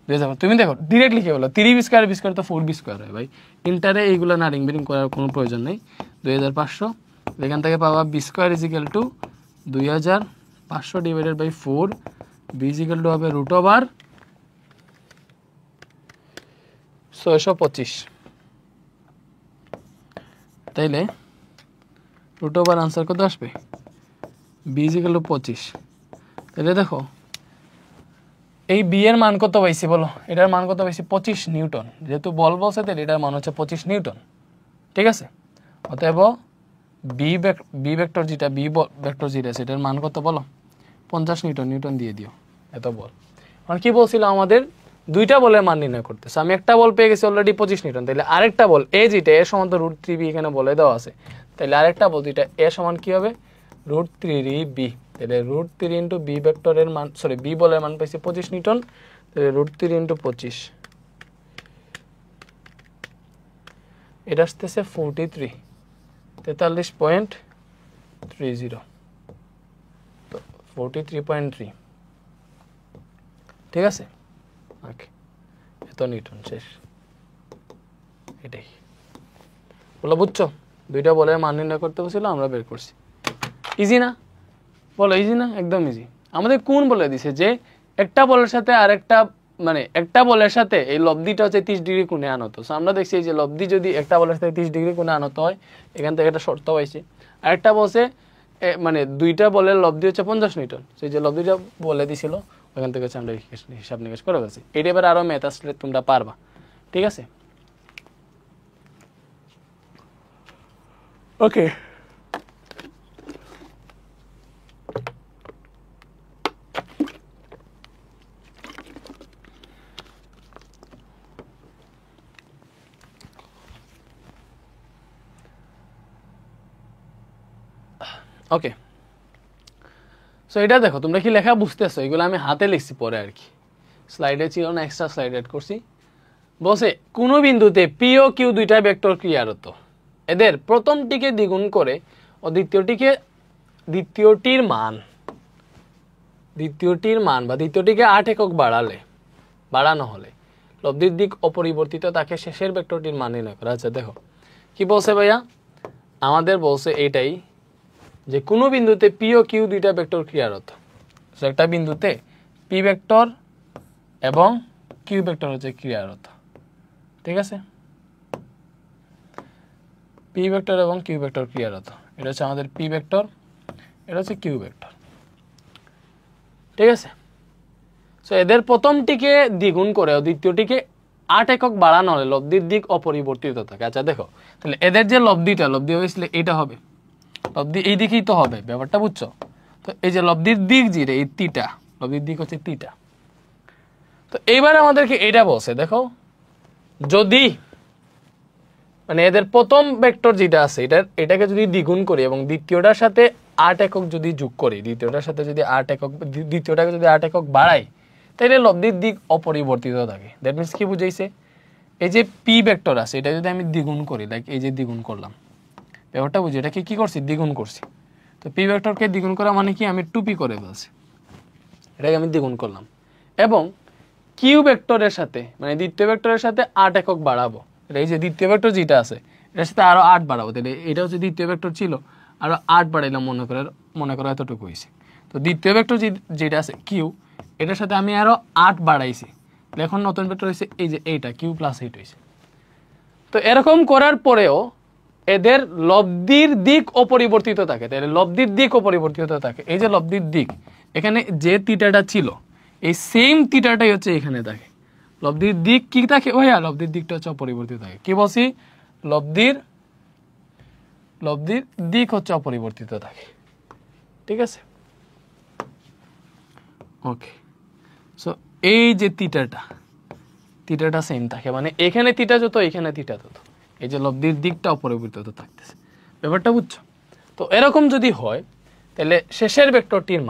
2000। তুমি দেখো ডিরেক্টলি কি বলো 3b স্কয়ার b স্কয়ার তো 4b স্কয়ার হয় ভাই, ইন্টারে এইগুলো না রিং করার কোনো প্রয়োজন নেই। 2500 এখান থেকে পাবা b square is equal to 2500 divided by 4, b is equal to হবে রুট ওভার 625। তাইলে রুট ওভার আনসার কত আসবে b ইজ ইকুয়াল টু 25। তাহলে দেখো এই বি এর মান কত পাইছি বলো, এটার মান কত পাইছি 25 নিউটন, যেহেতু বল বলছে তাহলে এটার মান হচ্ছে 25 নিউটন, ঠিক আছে। অতএব বি ভেক্টর যেটা বি ভেক্টর যেটা সেটার মান কত বলো 50 নিউটন, নিউটন দিয়ে দিও এত বল। কারণ কি বলছিল আমাদের দুইটা বলের মান নির্ণয় করতেছে, আমি একটা বল পেয়ে গেছি অলরেডি 25 নিউটন, তাহলে আরেকটা বল এ যেটা এর সমান তো √3b এখানে বলে দেওয়া আছে, তাহলে আরেকটা বল যেটা এ সমান কি হবে √3b, তাহলে √3 ইন্টু বি ভেক্টরের মান সরি বি বলের মান পাইছি 25 নিউটন, তাহলে √3 ইন্টু 25 এটা আসতেছে 43.30, তো 43.3, ঠিক আছে। ওকে এত নিউটন শেষ, এটাই বলো বুঝছো। দুইটা বলের মান নির্ণয় করতে বলছিল আমরা বের করছি, ইজি না বলো, ইজি না একদম ইজি। আমাদের কোন বলে দিছে যে একটা বলের সাথে আরেকটা মানে একটা বলের সাথে এই লব্ধিটা হচ্ছে 30 ডিগ্রি কোণে আনত। সো আমরা দেখছি এই যে লব্ধি যদি একটা বলের সাথে 30 ডিগ্রি কোণে আনত হয়, এখান থেকে একটা শর্ত পাইছি। আরেকটা বলছে মানে দুইটা বলের লব্ধি হচ্ছে 50 নিউটন, সেই যে লব্ধিটা বলে দিছিল ওখান থেকে হচ্ছে আমরা হিসাব নিকাশ করে গেছি। এটা এবার আরো ম্যাথ আসলে তোমরা পারবা, ঠিক আছে। ওকে ওকে সো এটা দেখো তোমরা কি লেখা বুঝতেছো, এগুলো আমি হাতে লিখছি পরে আর কি, স্লাইডে ছিল না, এক্সট্রা স্লাইড এড করছি। বসে কোনো বিন্দুতে পি ও কিউ দুইটা ভেক্টর ক্রিয়ারত, এদের প্রথমটিকে দ্বিগুণ করে ও দ্বিতীয়টির মান বা দ্বিতীয়টিকে 8 একক বাড়ানো হলে লব্ধির দিক অপরিবর্তিত তাকে শেষের ভেক্টরটির মান নির্ণয় করা। আচ্ছা দেখো কি বলছে ভাইয়া, আমাদের বলছে এটাই যে কোনো বিন্দুতে পি ও কিউ দুইটা ভেক্টর ক্রিয়ারত, একটা বিন্দুতে পি ভেক্টর এবং কিউ ভেক্টর হচ্ছে ক্রিয়ারত, ঠিক আছে। পি ভেক্টর এবং কিউ ভেক্টর ক্রিয়ারত, এটা হচ্ছে আমাদের পি ভেক্টর, এটা হচ্ছে কিউ ভেক্টর, ঠিক আছে। সো এদের প্রথমটিকে দ্বিগুণ করে ও দ্বিতীয়টিকে 8 একক বাড়ানো হলে লব্ধির দিক অপরিবর্তিত থাকে। আচ্ছা দেখো তাহলে এদের যে লব্ধি হয়েছিল এটা হবে লব্ধি এই দিকেই তো হবে, ব্যাপারটা বুঝছো। তো এই যে লব্ধির দিক যেটা এই থিটা, লব্ধির দিক হচ্ছে থিটা। তো এইবার আমাদেরকে এটা বলছে দেখো যদি মানে এদের প্রথম ভেক্টর যেটা আছে এটাকে যদি দ্বিগুণ করি এবং দ্বিতীয়টার সাথে 8 একক যদি যোগ করি, দ্বিতীয়টার সাথে যদি 8 একক দ্বিতীয়টাকে যদি 8 একক বাড়াই, তাহলে লব্ধির দিক অপরিবর্তিত থাকে। দ্যাট মিনস কি বুঝাইছে, এই যে পি ভেক্টর আছে এটা যদি আমি দ্বিগুণ করি, লাইক এই যে দ্বিগুণ করলাম, ব্যাপারটা বুঝি এটাকে কি করছি দ্বিগুণ করছি। তো পি ভেক্টরকে দ্বিগুণ করা মানে কি আমি 2p করে ফেলছি, এটাকে আমি দ্বিগুণ করলাম। এবং কিউ ভেক্টরের সাথে মানে দ্বিতীয় ভেক্টরের সাথে 8 একক বাড়াবো, এই যে দ্বিতীয় ভেক্টর যেটা আছে এটার সাথে আরো 8 বাড়াবো, তাহলে এটা হচ্ছে দ্বিতীয় ভেক্টর ছিল আরো 8 বাড়াইলাম, মনে করো এতটুকু হয়েছে। তো দ্বিতীয় ভেক্টর যেটা আছে কিউ, এটার সাথে আমি আরো 8 বাড়াইছি, এখন নতুন ভেক্টর হয়েছে এই যে এইটা কিউ প্লাস 8 হয়েছে। তো এরকম করার পরেও এদের লব্ধির দিক অপরিবর্তিত থাকে, তাহলে লব্ধির দিক অপরিবর্তিত থাকে। এই যে লব্ধির দিক এখানে যে থিটাটা ছিল এই সেম থিটাটাই হচ্ছে এখানে থাকে, লব্ধির দিক কি থাকে ভাইয়া, লব্ধির দিকটা হচ্ছে অপরিবর্তিত থাকে। কি বলছি, লব্ধির দিক হচ্ছে অপরিবর্তিত থাকে, ঠিক আছে। ওকে সো এই যে থিটাটা সেম থাকে, মানে এখানে থিটা যত এখানে থিটা তত, এই যে লব্ধির দিকটা অপরিবর্তিত থাকতেছে, ব্যাপারটা বুঝছো। তো এরকম যদি হয় তাহলে শেষের ভেক্টরটির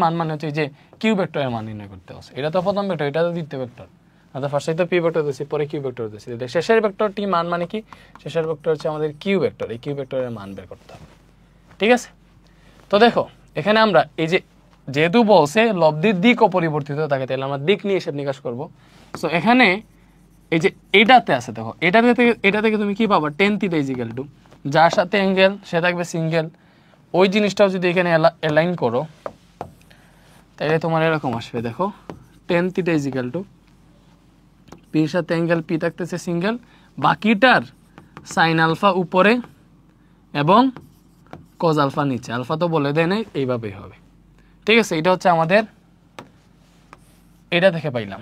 মান মানে হচ্ছে যে কিউ ভেক্টরের মান নির্ণয় করতে হবে। এটা তো প্রথম ভেক্টর, এটা তো দ্বিতীয় ভেক্টর, আমরা ফার্স্টে তো পি ভেক্টর দিয়েছি পরে কিউ ভেক্টর দিয়েছি, তাহলে শেষের ভেক্টরটির মান মানে কি, শেষের ভেক্টর হচ্ছে আমাদের কিউ ভেক্টর, এই কিউ ভেক্টরের মান বের করতে হবে, ঠিক আছে। তো দেখো এখানে আমরা এই যে যেহেতু বলছে লব্ধির দিক অপরিবর্তিত থাকে, তাহলে আমরা দিক নিয়ে হিসাব নিকাশ করবো। সো এখানে এই যে এটাতে আছে, দেখো এটা থেকে তুমি কি পাবা, ten theta is equal two, যার সাথে অ্যাঙ্গেল সে থাকবে সিঙ্গেল। ওই জিনিসটাও যদি এখানে অ্যালাইন করো তাহলে তোমার এরকম আসবে, দেখো ten theta is equal two, পির সাথে অ্যাঙ্গেল পি থাকতেছে সিঙ্গেল, বাকিটার সাইন আলফা উপরে এবং কজ আলফা নিচে, আলফা তো বলে দেয় নাই, এইভাবেই হবে। ঠিক আছে, এটা হচ্ছে আমাদের এটা থেকে পাইলাম।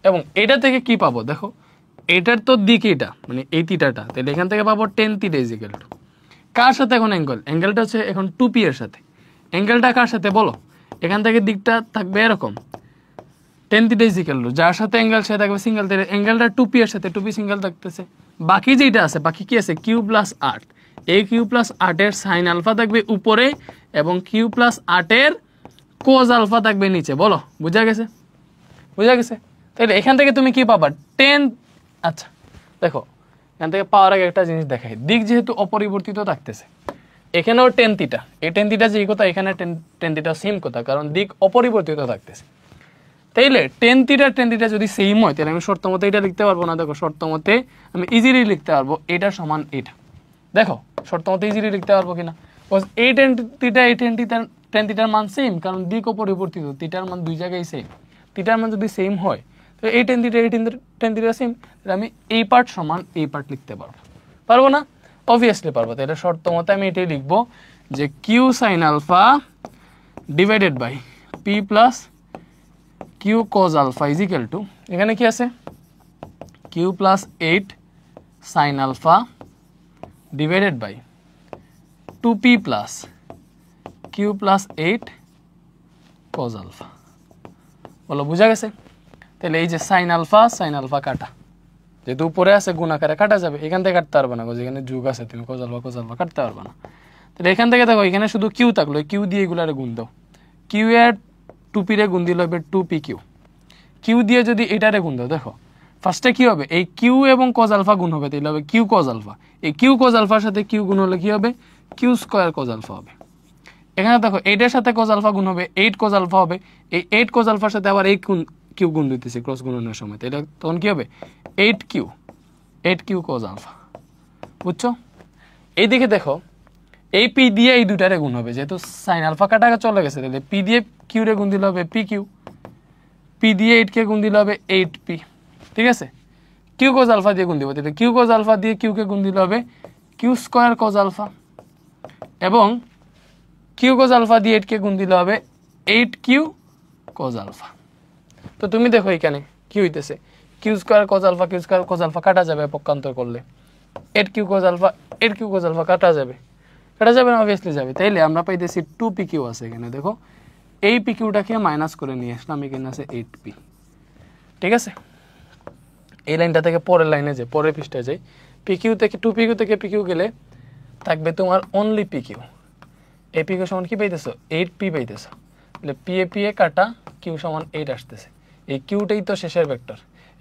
এবং এটা থেকে কি পাবো, দেখো এটার তো দিক এটা, মানে এই থিটাটা, তাহলে এখান থেকে পাবো tan theta is equal to, কার সাথে এখন অ্যাঙ্গেলটা হচ্ছে এখন 2p এর সাথে, অ্যাঙ্গেলটা কার সাথে বলো, এখান থেকে দিকটা থাকবে এরকম, ten theta is equal two, যার সাথে অ্যাঙ্গেল সে থাকবে সিঙ্গেল, তাহলে অ্যাঙ্গেলটা 2p এর সাথে 2p সিঙ্গেল থাকতেছে। বাকি যেটা আছে, বাকি কি আছে, কিউ প্লাস 8, এই কিউ প্লাস 8 এর সাইন আলফা থাকবে উপরে এবং কিউ প্লাস 8 এর কোজ আলফা থাকবে নিচে। বলো বুঝা গেছে? বুঝা গেছে? তাহলে এখান থেকে তুমি কি পাবা, 10। আচ্ছা দেখো এখান থেকে পাওয়ার আগে একটা জিনিস দেখাই, দিক যেহেতু অপরিবর্তিত থাকতেছে, এখানেও টেন থিটা, এই টেন থিটা যে কথা, এখানে টেন থিটা সেম কথা, কারণ দিক অপরিবর্তিত থাকতেছে। তাইলে টেন থিটা যদি সেম হয় তাহলে আমি শর্ত মতে এটা লিখতে পারবো না। দেখো শর্ত মতে আমি ইজিলি লিখতে পারবো এটা সমান এটা। দেখো শর্ত মতে ইজিলি লিখতে পারবো কিনা, এই টেন থিটার মান সেম, কারণ দিক অপরিবর্তিত, থিটার মান দুই জায়গায় সেম। থিটার মান যদি সেম হয় তো এই টেন থিটা সেম, তাহলে আমি এই পার্ট সমান এই পার্ট লিখতে পারবো, পারবো না? অবভিয়াসলি পারবো। তাহলে শর্ত মতে আমি এটাই লিখবো যে Q sine alpha divided by P plus Q cos alpha is equal to, এখানে কি আছে, Q plus 8 sine alpha divided by 2p plus Q plus 8 cos alpha. বলো বুঝা গেছে? তাহলে এই যে সাইন আলফা কাটা, যেহেতু উপরে আছে গুণ আকারে কাটা যাবে, এখান থেকে কাটতে পারবে না, যেখানে যুগ আছে তুমি কজ আলফা কাটতে পারবে না। তাহলে এখান থেকে দেখো এখানে শুধু কিউ থাকলো, কিউ দিয়ে এগুলারে গুণ দাও, কিউ এর 2p রে গুণ দিলে হবে 2p কিউ, কিউ দিয়ে যদি এটারে গুণ দাও, দেখো ফার্স্টে কি হবে, এই কিউ এবং কজ আলফা গুণ হবে, তাহলে হবে কিউ কজ আলফা, এই কিউ কজ আলফার সাথে কিউ গুণ হলে কি হবে, কিউ স্কোয়ার কজ আলফা হবে। এখানে দেখো এইটার সাথে কজ আলফা গুণ হবে, 8 কজ আলফা হবে, এই 8 কজ আলফার সাথে আবার এই কিউ গুণ দিতেছে ক্রস গুণনের সময়, তাহলে তখন কি হবে 8 কিউ কজ আলফা। বুঝছো? এইদিকে দেখো এই পি দিয়ে এই দুটারে গুণ হবে, যেহেতু সাইন আলফা কাটা চলে গেছে, তাহলে পি দিয়ে কিউ রে গুণ দিলে হবে পি কিউ, পি দিয়ে 8 কে গুণ দিলে হবে 8p। ঠিক আছে, কিউ কজ আলফা দিয়ে গুণ দিব, তাহলে কিউ কজ আলফা দিয়ে কিউ কে গুণ দিলে হবে কিউ স্কোয়ার কজ আলফা, এবং কিউ কজ আলফা দিয়ে 8 কে গুণ দিলে হবে 8q কজ আলফা। তো তুমি দেখো এখানে কি হইতেছে, কিউ স্কোয়ার কজ আলফা কাটা যাবে পক্ষান্তর করলে, 8q কজ আলফা কাটা যাবে না, অবভিয়াসলি যাবে। তাইলে আমরা পাইতেছি 2pq আছে এখানে, দেখো এই পিকিউটাকে মাইনাস করে নিয়ে আসলাম, এখানে আছে 8p। ঠিক আছে, এই লাইনটা থেকে পরের লাইনে যাই, পরের পৃষ্ঠায় যাই, পিকিউ থেকে 2pq থেকে পিকিউ গেলে থাকবে তোমার অনলি পিকিউ, এই পিকিউ সমান কি পাইতেছো, 8p পাইতেছো, তাহলে পি এ কাটা কিউ সমান 8 আসতেছে, এই কিউটাই তো শেষের ভেক্টর,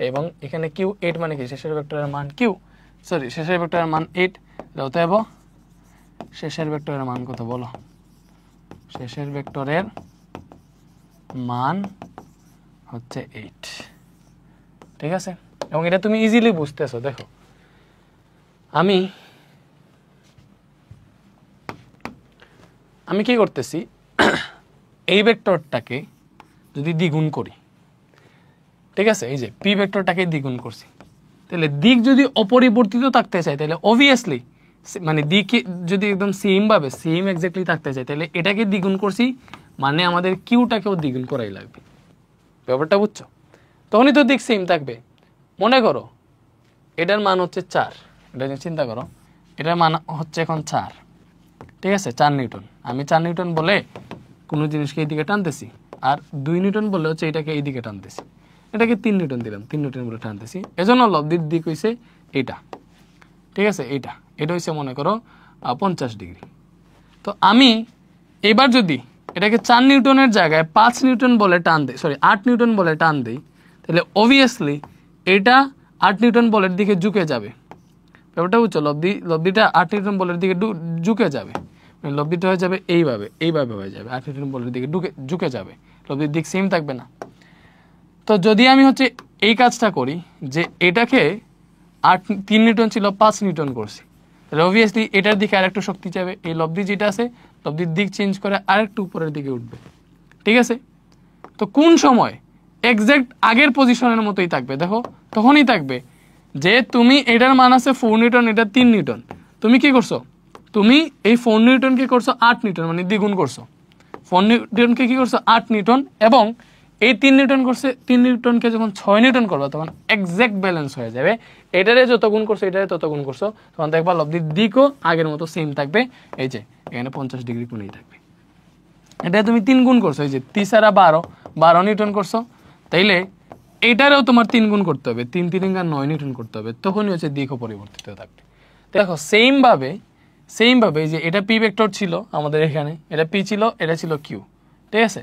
এবং এখানে কিউ 8 মানে কি, শেষের ভেক্টরের মান শেষের ভেক্টরের মান 8, অতএব শেষের ভেক্টরের মান কত বলো, শেষের ভেক্টরের মান হচ্ছে 8। ঠিক আছে, এবং এটা তুমি ইজিলি বুঝতেছো। দেখো আমি কি করতেছি, এই ভেক্টরটাকে যদি দ্বিগুণ করি, ঠিক আছে, এই যে পি ভেক্টরটাকে দ্বিগুণ করছি, তাহলে দিক যদি অপরিবর্তিত থাকতে চাই, তাহলে অবভিয়াসলি মানে দিক যদি একদম সেম এক্স্যাক্টলি থাকতে চাই, তাহলে এটাকে দ্বিগুণ করছি, মানে আমাদের কিউটাকেও দ্বিগুণ করাই লাগবে। ব্যাপারটা বুঝছো? তখনই তো দিক সেম থাকবে। মনে করো এটার মান হচ্ছে 4, এটা চিন্তা করো, এটার মান হচ্ছে এখন 4, ঠিক আছে, 4 নিউটন। আমি 4 নিউটন বলে কোনো জিনিসকে এইদিকে টানতেছি, আর 2 নিউটন বলে হচ্ছে এটাকে এইদিকে টানতেছি, এটাকে 3 নিউটন দিলাম, 3 নিউটন বলে টানতেছি, এজন্য লব্ধির দিক হইছে এইটা। ঠিক আছে, এটা হইছে মনে করো 50 ডিগ্রি। তো আমি এবার যদি এটাকে 4 নিউটনের জায়গায় 5 নিউটন বলে টান দেই, 8 নিউটন বলে টান দেই, তাহলে অবভিয়াসলি এটা 8 নিউটন বলের দিকে ঝুঁকে যাবে। ব্যাপারটা বুঝছো, লব্ধিটা 8 নিউটন বলের দিকে ঝুঁকে যাবে, লব্ধিটা হয়ে যাবে এইভাবে হয়ে যাবে 8 নিউটন বলের দিকে ঝুঁকে যাবে, লব্ধির দিক সেম থাকবে না। তো যদি আমি হচ্ছে এই কাজটা করি যে এটাকে 3 নিউটন ছিল 5 নিউটন করছি, তাহলে অবভিয়াসলি এটার দিকে আরেকটু শক্তি যাবে, এই লব্ধি যেটা আছে লব্ধির দিক চেঞ্জ করে আরেকটু উপরের দিকে উঠবে, ঠিক আছে। তো কোন সময় এক্সাক্ট আগের পজিশনের মতোই থাকবে, দেখো তখনই থাকবে যে তুমি এটার মান আছে 4 নিউটন, এটা 3 নিউটন, তুমি কি করছো, তুমি এই 4 নিউটনকে করছো 8 নিউটন, মানে দ্বিগুণ করছো। 4 নিউটনকে কি করছো 8 নিউটন, এবং এই 3 নিউটন করছে, 3 নিউটনকে যখন 6 নিউটন করবা তখন এক্সাক্ট ব্যালেন্স হয়ে যাবে, এটারে যত গুণ করছো এটারে তত গুণ করছো, তখন দেখবা লব্ধির দিকও আগের মতো সেম থাকবে, এই যে এখানে 50 ডিগ্রি কোণেই থাকবে। এটা তুমি 3 গুণ করছো, এই যে 3 আর 12 নিউটন করছো, তাইলে এটারেও তোমার 3 গুণ করতে হবে, 3 3 9 নিউটন করতে হবে, তখনই হচ্ছে দিকও পরিবর্তিত থাকবে। দেখো সেম ভাবে যে এটা পি ভেক্টর ছিল আমাদের এখানে, এটা পি ছিল, এটা ছিল কিউ, ঠিক আছে।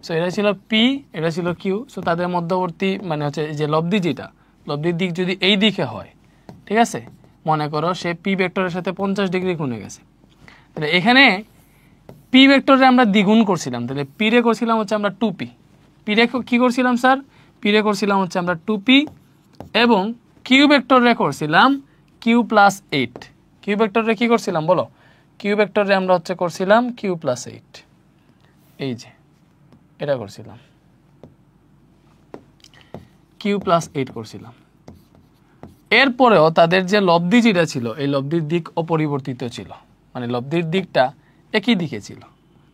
সো এটা ছিল পি, এটা ছিল কিউ, সো তাদের মধ্যবর্তী মানে হচ্ছে যে লব্ধি, যেটা লব্ধির দিক যদি এই দিকে হয়, ঠিক আছে, মনে করো সে পি ভেক্টরের সাথে 50 ডিগ্রি গুণে গেছে, তাহলে এখানে পি ভেক্টরে আমরা দ্বিগুণ করছিলাম, তাহলে পি রে করছিলাম হচ্ছে আমরা 2p, পি রে কি করছিলাম স্যার, পি রে করছিলাম হচ্ছে আমরা 2p, এবং কিউ ভেক্টরে করছিলাম কিউ প্লাস 8, কিউ ভেক্টরে কি করছিলাম বলো, কিউ ভেক্টরে আমরা হচ্ছে করছিলাম কিউ প্লাস 8, এই যে এটা করছিলাম কিউ প্লাস 8 করছিলাম। এরপরেও তাদের যে লব্ধি যেটা ছিল, এই লব্ধির দিক অপরিবর্তিত ছিল, মানে লব্ধির দিকটা একই দিকে ছিল,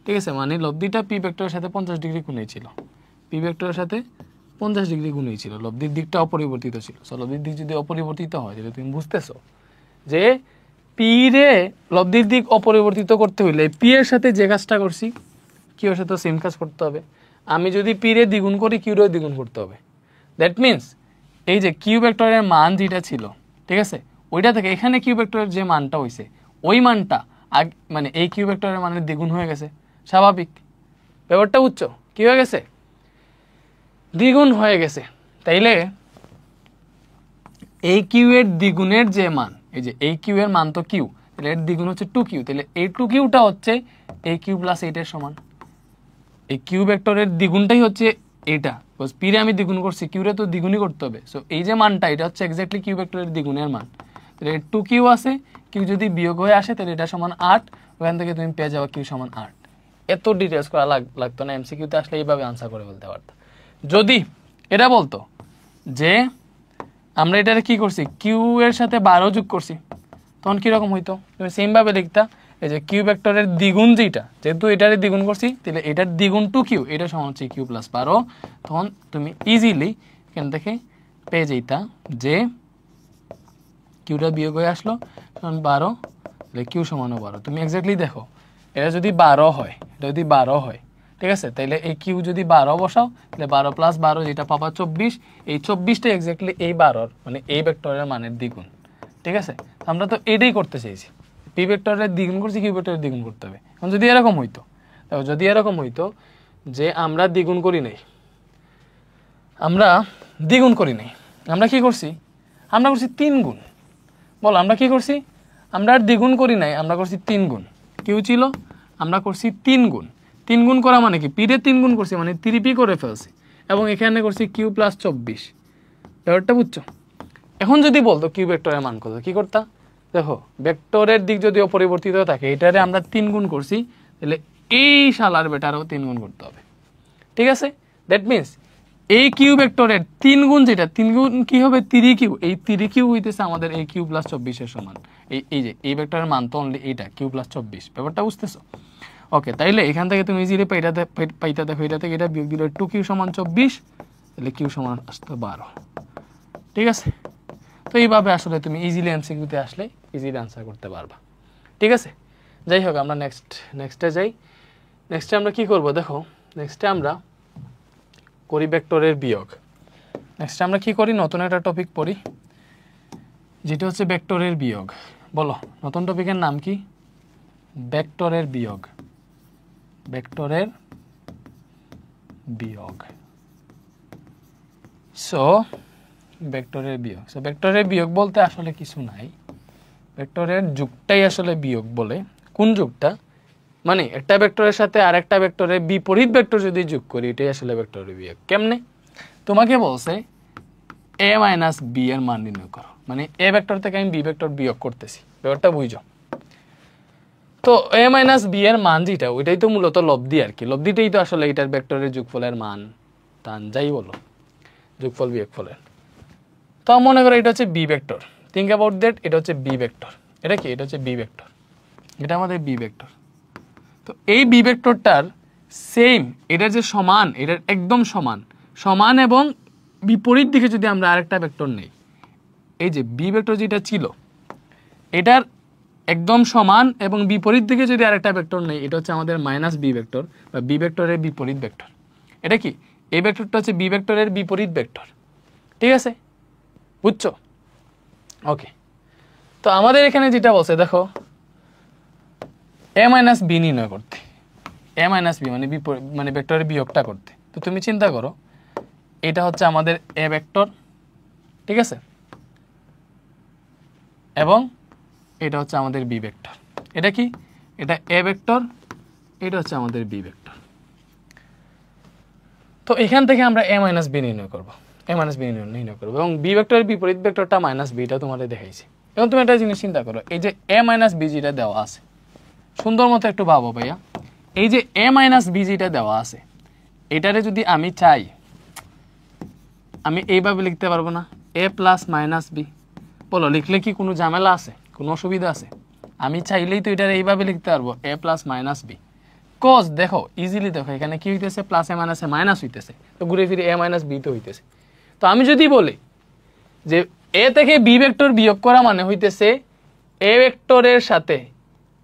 ঠিক আছে, মানে লব্ধিটা পি ভেক্টরের সাথে 50 ডিগ্রি গুণেই ছিল, পি ভেক্টরের সাথে 50 ডিগ্রি গুণেই ছিল, লব্ধির দিকটা অপরিবর্তিত ছিল। সো লব্ধির দিক যদি অপরিবর্তিত হয়, যেটা তুমি বুঝতেছো যে পি রে লব্ধির দিক অপরিবর্তিত করতে হইলে পি এর সাথে যে কাজটা করছি কিউ এর সাথে সেম কাজ করতে হবে। আমি যদি পি রে দ্বিগুণ করি কিউ রে দ্বিগুণ করতে হবে। দ্যাট মিনস এই যে কিউ ভেক্টরের মান যেটা ছিল, ঠিক আছে, ওইটা থেকে এখানে কিউ ভেক্টরের যে মানটা হইছে ওই মানটা মানে এই কিউ ভেক্টরের মানের দ্বিগুণ হয়ে গেছে, স্বাভাবিক ব্যাপারটা বুঝছো, কি হয়ে গেছে, দ্বিগুণ হয়ে গেছে। তাইলে এই কিউ এর দ্বিগুণের যে মান, এই যে এই কিউ এর মান তো কিউ, তাহলে এর দ্বিগুণ হচ্ছে 2q, তাহলে এই 2qটা হচ্ছে এই কিউ প্লাস 8 এর সমান। এই কিউ ভেক্টরের দ্বিগুণটাই হচ্ছে এইটা, বিকজ পি রে আমি দ্বিগুণ করছি, কিউ রে তো দ্বিগুণই করতে হবে। সো এই যে মানটা এটা হচ্ছে এক্স্যাক্টলি কিউ ভেক্টরের দ্বিগুণের মান, তাহলে 2q আছে, কিউ যদি বিয়োগ হয়ে আসে তাহলে এটা সমান 8, ওখান থেকে তুমি পেয়ে যাবে কিউ সমান 8। এত ডিটেলস করা লাগতো না, এমসিকিউতে আসলে এইভাবে আনসার করে বলতে পারতো। যদি এটা বলতো যে আমরা এটারে কি করছি, কিউ এর সাথে 12 যোগ করছি, তখন কিরকম হইতো, তুমি সেম ভাবে লিখতা, এই যে কিউ ভেক্টরের দ্বিগুণ যেটা, যেহেতু এটারে দ্বিগুণ করছি তাহলে এটার দ্বিগুণ 2q, এটা সমান হচ্ছে কিউ প্লাস 12, তখন তুমি ইজিলি এখান থেকে পেয়ে যেতা যে কিউটা বিয়োগ হয়ে আসলো তখন 12, তাহলে কিউ সমানও 12। তুমি এক্স্যাক্টলি দেখো এটা যদি 12 হয়, এটা যদি 12 হয়, ঠিক আছে, তাহলে এই কিউ যদি 12 বসাও তাহলে 12 প্লাস 12 যেটা পাবা 24, এই 24টা এক্স্যাক্টলি এই 12 মানে এই ভেক্টরের মানের দ্বিগুণ, ঠিক আছে। আমরা তো এটাই করতে চাইছি, পি ভেক্টরের দ্বিগুণ করছি, কিউ ভেক্টরের দ্বিগুণ করতে হবে। এখন যদি এরকম হইতো, যদি এরকম হইতো যে আমরা দ্বিগুণ করি নাই, আমরা দ্বিগুণ করি নাই, আমরা কি করছি, আমরা করছি 3 গুণ, বলো আমরা কি করছি, আমরা আর দ্বিগুণ করি নাই, আমরা করছি 3 গুণ, কিউ ছিল আমরা করছি 3 গুণ, 3 গুণ করা মানে কি, পি রে 3 গুণ করছি মানে 3p করে ফেলছি, এবং এখানে করছি কিউ প্লাস 24, ব্যাপারটা বুঝছো। এখন যদি বলতো কিউ ভেক্টরের মান কত, কি করতা, দেখো ভেক্টরের দিক যদি অপরিবর্তিত থাকে, এটারে আমরা 3 গুণ করছি, তাহলে এই শালার বেটারও 3 গুণ করতে হবে, ঠিক আছে। দ্যাট মিনস এই কিউ ভেক্টরের 3 গুণ যেটা, 3 গুণ কি হবে 3q, এই 3q হইতেছে আমাদের এই কিউ প্লাস 24 এর সমান। এই যে এই ভেক্টরের মান তো অনলি এইটা কিউ প্লাস 24, ব্যাপারটা বুঝতেছো। ওকে, তাইলে এখান থেকে তুমি ইজিলি পাইতা দেখো, এটা থেকে এটা বিয়োগ দিলে 2q সমান 24, তাহলে কিউ সমান আসতো 12, ঠিক আছে। তো এইভাবে আসলে তুমি ইজিলি এমসিকিউতে আসলে ইজিলি আনসার করতে পারবা, ঠিক আছে। যাই হোক আমরা নেক্সটে যাই। নেক্সটে আমরা কি করব, দেখো নেক্সটে আমরা করি ভেক্টরের বিয়োগ। নেক্সটে আমরা কি করি, নতুন একটা টপিক পড়ি যেটা হচ্ছে ভেক্টরের বিয়োগ। বলো নতুন টপিকের নাম কি, ভেক্টরের বিয়োগ, ভেক্টরের বিয়োগ। সো ভেক্টরের বিয়োগ, সো ভেক্টরের বিয়োগ বলতে আসলে কিছু নাই, ভেক্টরের যুগটাই আসলে বিয়োগ বলে। কোন যুগটা, মানে একটা ভেক্টরের সাথে আরেকটা ভেক্টরের বিপরীত ভেক্টর যদি যোগ করি এটাই আসলে ভেক্টরের বিয়োগ। কেমনে? তোমাকে বলছে a মাইনাস বি এর মান নির্ণয় করো, মানে এ ভেক্টর থেকে আমি বি ভেক্টর বিয়োগ করতেছি, ব্যাপারটা বুঝো। তো a মাইনাস বি এর মান যেটা ওইটাই তো মূলত লব্ধি আর কি, লব্ধিটাই তো আসলে এটার ভেক্টরের যোগফলের মান, টান যাই বলো, যোগফল বিয়োগফলের। তো মনে করো এটা হচ্ছে B vector, think about that, এটা হচ্ছে বি ভেক্টর, এটা কি, এটা হচ্ছে বি ভেক্টর, এটা আমাদের বি ভেক্টর। তো এই বি ভেক্টরটার সেম, এটার যে সমান, এটার একদম সমান, সমান এবং বিপরীত দিকে যদি আমরা আরেকটা ভেক্টর নেই, এই যে বি ভেক্টর যেটা ছিল এটার একদম সমান এবং বিপরীত দিকে যদি আরেকটা ভেক্টর নেই, এটা হচ্ছে আমাদের মাইনাস বি ভেক্টর বা বি ভেক্টরের বিপরীত ভেক্টর। এটা কি, এই ভেক্টরটা হচ্ছে বি ভেক্টরের বিপরীত ভেক্টর, ঠিক আছে, বুঝছো? ওকে, তো আমাদের এখানে যেটা বলছে দেখো a মাইনাস বি নির্ণয় করতে, a মাইনাস বি মানে মানে ভেক্টরের বিয়োগটা করতে। তো তুমি চিন্তা করো এটা হচ্ছে আমাদের a ভেক্টর, ঠিক আছে, এবং এটা হচ্ছে আমাদের বি ভেক্টর। এটা কি, এটা a ভেক্টর, এটা হচ্ছে আমাদের বি ভেক্টর। তো এখান থেকে আমরা a মাইনাস বি নির্ণয় করবো, a মাইনাস বি নির্ণয় করবো, এবং বি ভেক্টরের বিপরীত ভেক্টরটা মাইনাস বিটা তোমাদের দেখাইছি। এবং তুমি একটা জিনিস চিন্তা করো, এই যে a মাইনাস বি যেটা দেওয়া আছে, সুন্দর মতো একটু ভাবো ভাইয়া, এই যে a মাইনাস বি যেটা দেওয়া আছে এটারে যদি আমি চাই, আমি এইভাবে লিখতে পারবো না, a প্লাস মাইনাস বি? বলো, লিখলে কি কোনো ঝামেলা আছে, কোনো অসুবিধা আছে? আমি চাইলেই তো এটারে এইভাবে লিখতে পারবো, a plus minus B. Cause দেখো, ইজিলি দেখো এখানে কি হইতেছে, প্লাস এ মাইনাসে মাইনাস হইতেছে, তো ঘুরে ফিরে a মাইনাস বি তো হইতেছে। তো আমি যদি বলি যে a থেকে বি ভেক্টর বিয়োগ করা মানে হইতেছে a ভেক্টরের সাথে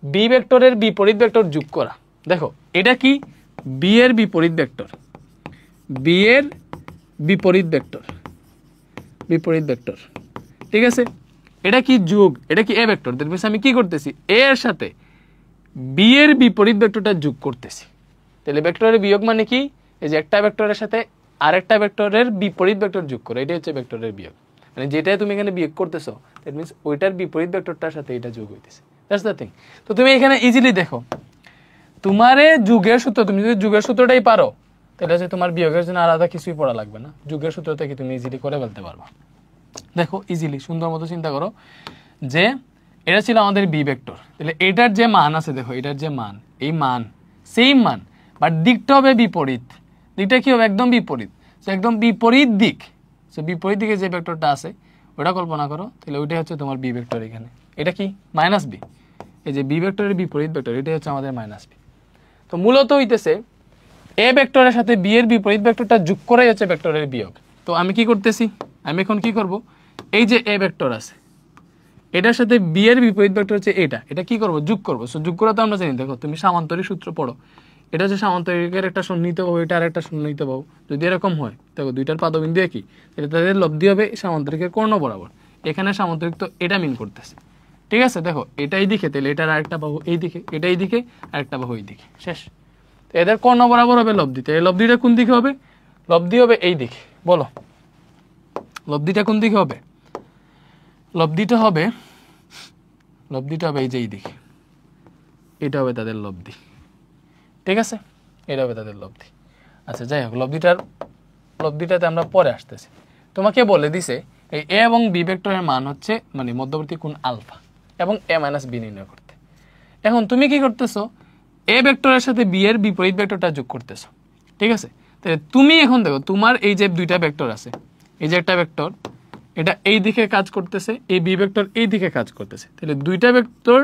বি ভেক্টরের বিপরীত ভেক্টর যোগ করা। দেখো এটা কি, বি এর বিপরীত ভেক্টর, বি এর বিপরীত ভেক্টর, বিপরীত ভেক্টর, ঠিক আছে, এটা কি যোগ, এটা কি a ভেক্টর, দ্যাট মিন্স আমি কি করতেছি, a এর সাথে বি এর বিপরীত ভেক্টরটা যোগ করতেছি। তাহলে ভেক্টরের বিয়োগ মানে কি, এই যে একটা ভেক্টরের সাথে আরেকটা ভেক্টরের বিপরীত ভেক্টর যোগ করে, এটাই হচ্ছে ভেক্টরের বিয়োগ। মানে যেটা তুমি এখানে বিয়োগ করতেছো দ্যাট মিন্স ওইটার বিপরীত ভেক্টরটার সাথে এটা যোগ হইতেছে, দ্যাটস দ্য থিং। তো তুমি এখানে ইজিলি দেখো, তোমারে যুগের সূত্র, তুমি যদি যুগের সূত্রটাই পারো তাহলে হচ্ছে তোমার বিয়োগের জন্য আলাদা কিছুই পড়া লাগবে না, যুগের সূত্র থেকে তুমি ইজিলি করে ফেলতে পারবা। দেখো ইজিলি সুন্দর মতো চিন্তা করো যে এটা ছিল আমাদের বি ভেক্টর, তাহলে এটার যে মান আছে, দেখো এটার যে মান, এই মান সেম মান, বাট দিকটা হবে বিপরীত। দিকটা কি হবে, একদম বিপরীত, একদম বিপরীত দিক। বিপরীত দিকে যে ভেক্টরটা আছে ওটা কল্পনা করো, তাহলে ওইটাই হচ্ছে তোমার বি ভেক্টর। এখানে এটা কি মাইনাস বি, এই যে বি ভেক্টরের বিপরীত ভেক্টর, এটাই হচ্ছে আমাদের মাইনাস বি। তো মূলত হইতেছে এ ভেক্টরের সাথে বি এর বিপরীত ভেক্টরটা যোগ করাই হচ্ছে ভেক্টরের বিয়োগ। তো আমি কি করতেছি, আমি এখন কি করব, এই যে এ ভেক্টর আছে এটার সাথে বি এর বিপরীত ভেক্টর হচ্ছে এটা, এটা কি করব, যোগ করব। সো যোগ করা তো আমরা জানি, দেখো তুমি সামান্তরিক সূত্র পড়ো, এটা হচ্ছে সামান্তরিকের একটা সন্নিহিত বাহু, এটা আর একটা সন্নিহিত বাহু, যদি এরকম হয় দেখো দুইটার পাদবিন্দু একই, তাহলে তাদের লব্ধি হবে সামান্তরিকের কর্ণ বরাবর। এখানে সামান্তরিক তো এটা মিন করতেছে, ঠিক আছে, দেখো এটা এই দিকে, তাহলে এটার আরেকটা বাহু এই দিকে, এটা এই দিকে, আরেকটা বাহু এই দিকে, শেষ। তো এদের কর্ণ বরাবর হবে লব্ধি, তো এই লব্ধিটা কোন দিকে হবে, লব্ধি হবে এই দিকে। বলো লব্ধিটা কোন দিকে হবে, লব্ধিটা হবে এই যে এই দিকে, এটা হবে তাদের লব্ধি, ঠিক আছে, এটা হবে তাদের লব্ধি। আচ্ছা যাই হোক, লব্ধিটাতে আমরা পরে আসতেছি। তোমাকে বলে দিছে এই এ এবং বি ভেক্টরের মান হচ্ছে মানে মধ্যবর্তী কোণ আলফা এবং এ মাইনাস বি নির্ণয় করতে। এখন তুমি কি করতেছো, এ ভেক্টরের সাথে বি এর বিপরীত ভেক্টরটা যোগ করতেছো, ঠিক আছে। তাহলে তুমি এখন দেখো তোমার এই যে দুইটা ভেক্টর আছে, এই যে একটা ভেক্টর এটা এই দিকে কাজ করতেছে, এই বি ভেক্টর এই দিকে কাজ করতেছে, তাহলে দুইটা ভেক্টর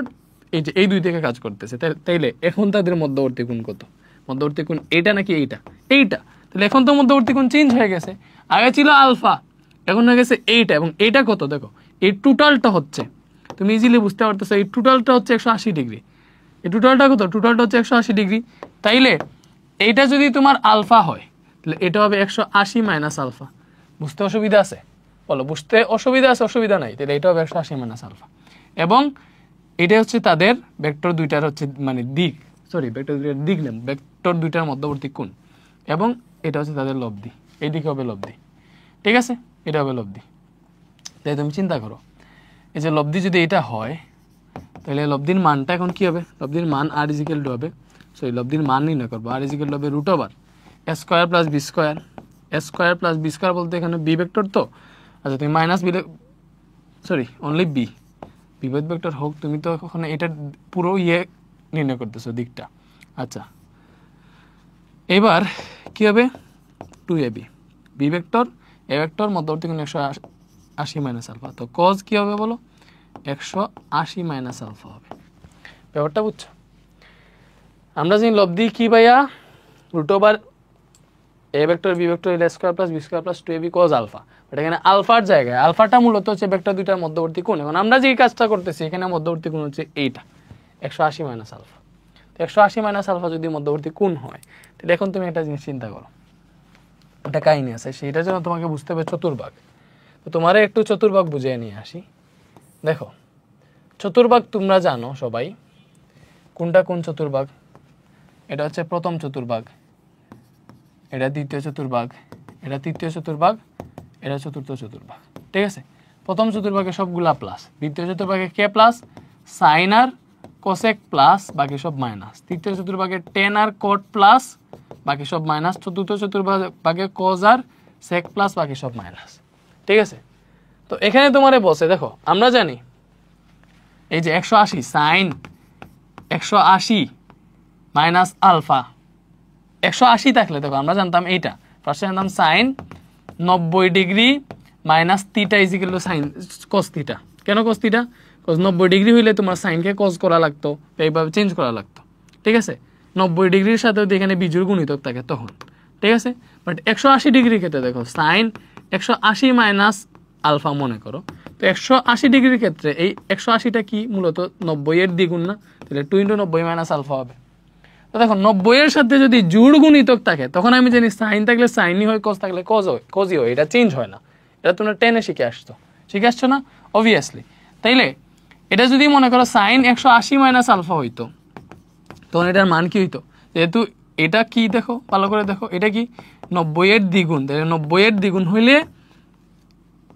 এই যে এই দুই দিকে কাজ করতেছে, তাইলে এখন তাদের মধ্যবর্তী কোণ কত, মধ্যবর্তী কোণ এইটা নাকি এইটা, এইটা। তাহলে এখন তো মধ্যবর্তী কোণ চেঞ্জ হয়ে গেছে, আগে ছিল আলফা এখন হয়ে গেছে এইটা, এবং এইটা কত দেখো, এই টোটালটা হচ্ছে, তুমি ইজিলি বুঝতে পারতেছো এই টোটালটা হচ্ছে 180 ডিগ্রি, এই টোটালটা কত, টোটালটা হচ্ছে 180 ডিগ্রি। তাইলে এইটা যদি তোমার আলফা হয় তাহলে এটা হবে 180 মাইনাস আলফা। বুঝতে অসুবিধা আছে, বলো বুঝতে অসুবিধা আছে, অসুবিধা নাই, তাহলে এটা হবে 180 মাইনাস আলফা। এবং এটা হচ্ছে তাদের ভেক্টর দুইটার হচ্ছে মানে দিক, সরি ভেক্টর দুইটার দিক নেই, ভেক্টর দুইটার মধ্যবর্তী কোণ, এবং এটা হচ্ছে তাদের লব্ধি, এই দিকে হবে লব্ধি, ঠিক আছে, এটা হবে লব্ধি। তাই তুমি চিন্তা করো এই যে লব্ধি যদি এটা হয় তাহলে লব্ধির মানটা এখন কি হবে? লব্ধির মান আর ইজিক্যাল টু হবে, সরি লব্ধির মান নির্ণয় করবো, আর ইজিক্যাল টু হবে root over A square plus B square. A square plus B square বলতে এখানে বি ভেক্টর তো, আচ্ছা তুমি minus B, sorry only B, বিপরীত ভেক্টর হোক, তুমি তো ওখানে এটা পুরো নির্ণয় করতেছো দিকটা। আচ্ছা এবার কি হবে? 2ab বি ভেক্টর এ ভেক্টর মধ্যবর্তী কোণ 180 মাইনাস আলফা, তো কজ কি হবে বলো? 180 মাইনাস আলফা হবে। ব্যাপারটা বুঝছো? আমরা জানি লব্ধি কি ভাইয়া? Root over A vector B vector A square plus B square plus 2ab cos alpha. But এখানে আলফার জায়গায়, আলফাটা মূলত হচ্ছে ভেক্টর দুইটার মধ্যবর্তী কোণ। এখন আমরা যে কাজটা করতেছি এখানে মধ্যবর্তী কোণ হচ্ছে এইটা 180 মাইনাস আলফা। তো 180 মাইনাস আলফা যদি মধ্যবর্তী কোণ হয়, তাহলে এখন তুমি একটা জিনিস চিন্তা করো, একটা কাহিনী আছে, সেইটার জন্য তোমাকে বুঝতে হবে চতুর্ভাগ। তো তোমারে একটু চতুর্ভাগ বুঝিয়ে নিয়ে আসি। দেখো চতুর্ভাগ তোমরা জানো সবাই, কোনটা কোন চতুর্ভাগ? এটা হচ্ছে প্রথম চতুর্ভাগ, এটা দ্বিতীয় চতুর্ভাগ, এটা তৃতীয় চতুর্ভাগ, এটা চতুর্থ চতুর্ভাগ। ঠিক আছে? প্রথম চতুর্ভাগে সবগুলা প্লাস, দ্বিতীয় চতুর্ভাগে কে প্লাস? সাইন আর কোসেক প্লাস, বাকি সব মাইনাস। তৃতীয় চতুর্ভাগে টেন আর কোট প্লাস, বাকি সব মাইনাস। চতুর্থ চতুর্ভাগে কজ আর সেক প্লাস, বাকি সব মাইনাস। ঠিক আছে? তো এখানে তোমারে বসে দেখো, আমরা জানি এই যে 180 সাইন 180 মাইনাস আলফা, 180 থাকলে দেখো আমরা জানতাম এইটা, ফার্স্টে জানতাম sine 90 degree minus theta is equal to sine cos theta. কেন কস থিটা? কজ 90 ডিগ্রি হইলে তোমার সাইনকে কজ করা লাগতো, এইভাবে চেঞ্জ করা লাগতো। ঠিক আছে? 90 ডিগ্রির সাথে যদি এখানে বিজোড় গুণিতক থাকে তখন। ঠিক আছে? বাট 180 ডিগ্রির ক্ষেত্রে দেখো সাইন 180 মাইনাস আলফা মনে করো, তো 180 ডিগ্রির ক্ষেত্রে এই 180টা কি? মূলত 90 এর দ্বিগুণ না? তাহলে 2 × 90 মাইনাস আলফা হবে। তো দেখো 90 এর সাথে যদি জোড় গুণিতক থাকে তখন আমি জানি সাইন থাকলে সাইনই হয়, কজ থাকলে কজ হয়, কজই হয়, এটা চেঞ্জ হয় না। এটা তোমরা 10-এ শিখে আসছো না অবভিয়াসলি। তাইলে এটা যদি মনে করো সাইন 180 মাইনাস আলফা হইতো, তখন এটার মান কি হইতো? যেহেতু এটা কি দেখো, ভালো করে দেখো, এটা কি 90 এর দ্বিগুণ, তাহলে 90 এর দ্বিগুণ হইলে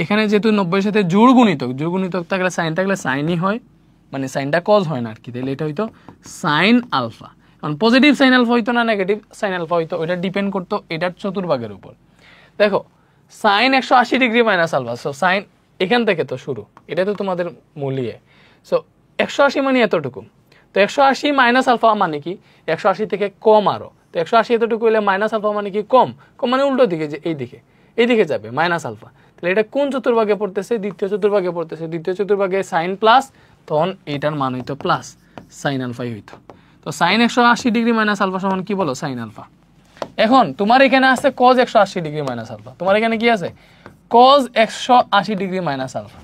এখানে যেহেতু 90 এর সাথে জোড় গুণিতক থাকলে সাইন থাকলে সাইনই হয়, মানে সাইনটা কজ হয় না আর কি। তাহলে এটা হইতো সাইন আলফা। কারণ পজিটিভ সাইন আলফা হইতো না নেগেটিভ সাইন আলফা হইতো, ওইটা ডিপেন্ড করতো এটার চতুর্ভাগের উপর। দেখো sine 180 degree minus alpha, so sine এখান থেকে তো শুরু, এটা তো তোমাদের মূলিয়ে। সো 180 মানে এতটুকু, তো 180 মাইনাস আলফা মানে কি? 180 থেকে কম আরো, তো 180 এতটুকু হলে মাইনাস আলফা মানে কি? কম। কম মানে উল্টো দিকে, যে এইদিকে যাবে মাইনাস আলফা। তাহলে এটা কোন চতুর্ভাগে পড়তেছে? দ্বিতীয় চতুর্ভাগে পড়তেছে। দ্বিতীয় চতুর্ভাগে সাইন প্লাস, তখন এইটার মান হইতো প্লাস, সাইন আলফাই হইতো। তো সাইন 180 ডিগ্রি মাইনাস আলফা সমান কি বলো? Sine alpha. এখন তোমার এখানে আছে কজ 180 ডিগ্রি মাইনাস আলফা, তোমার এখানে কি আছে? Cos 180 degree minus alpha.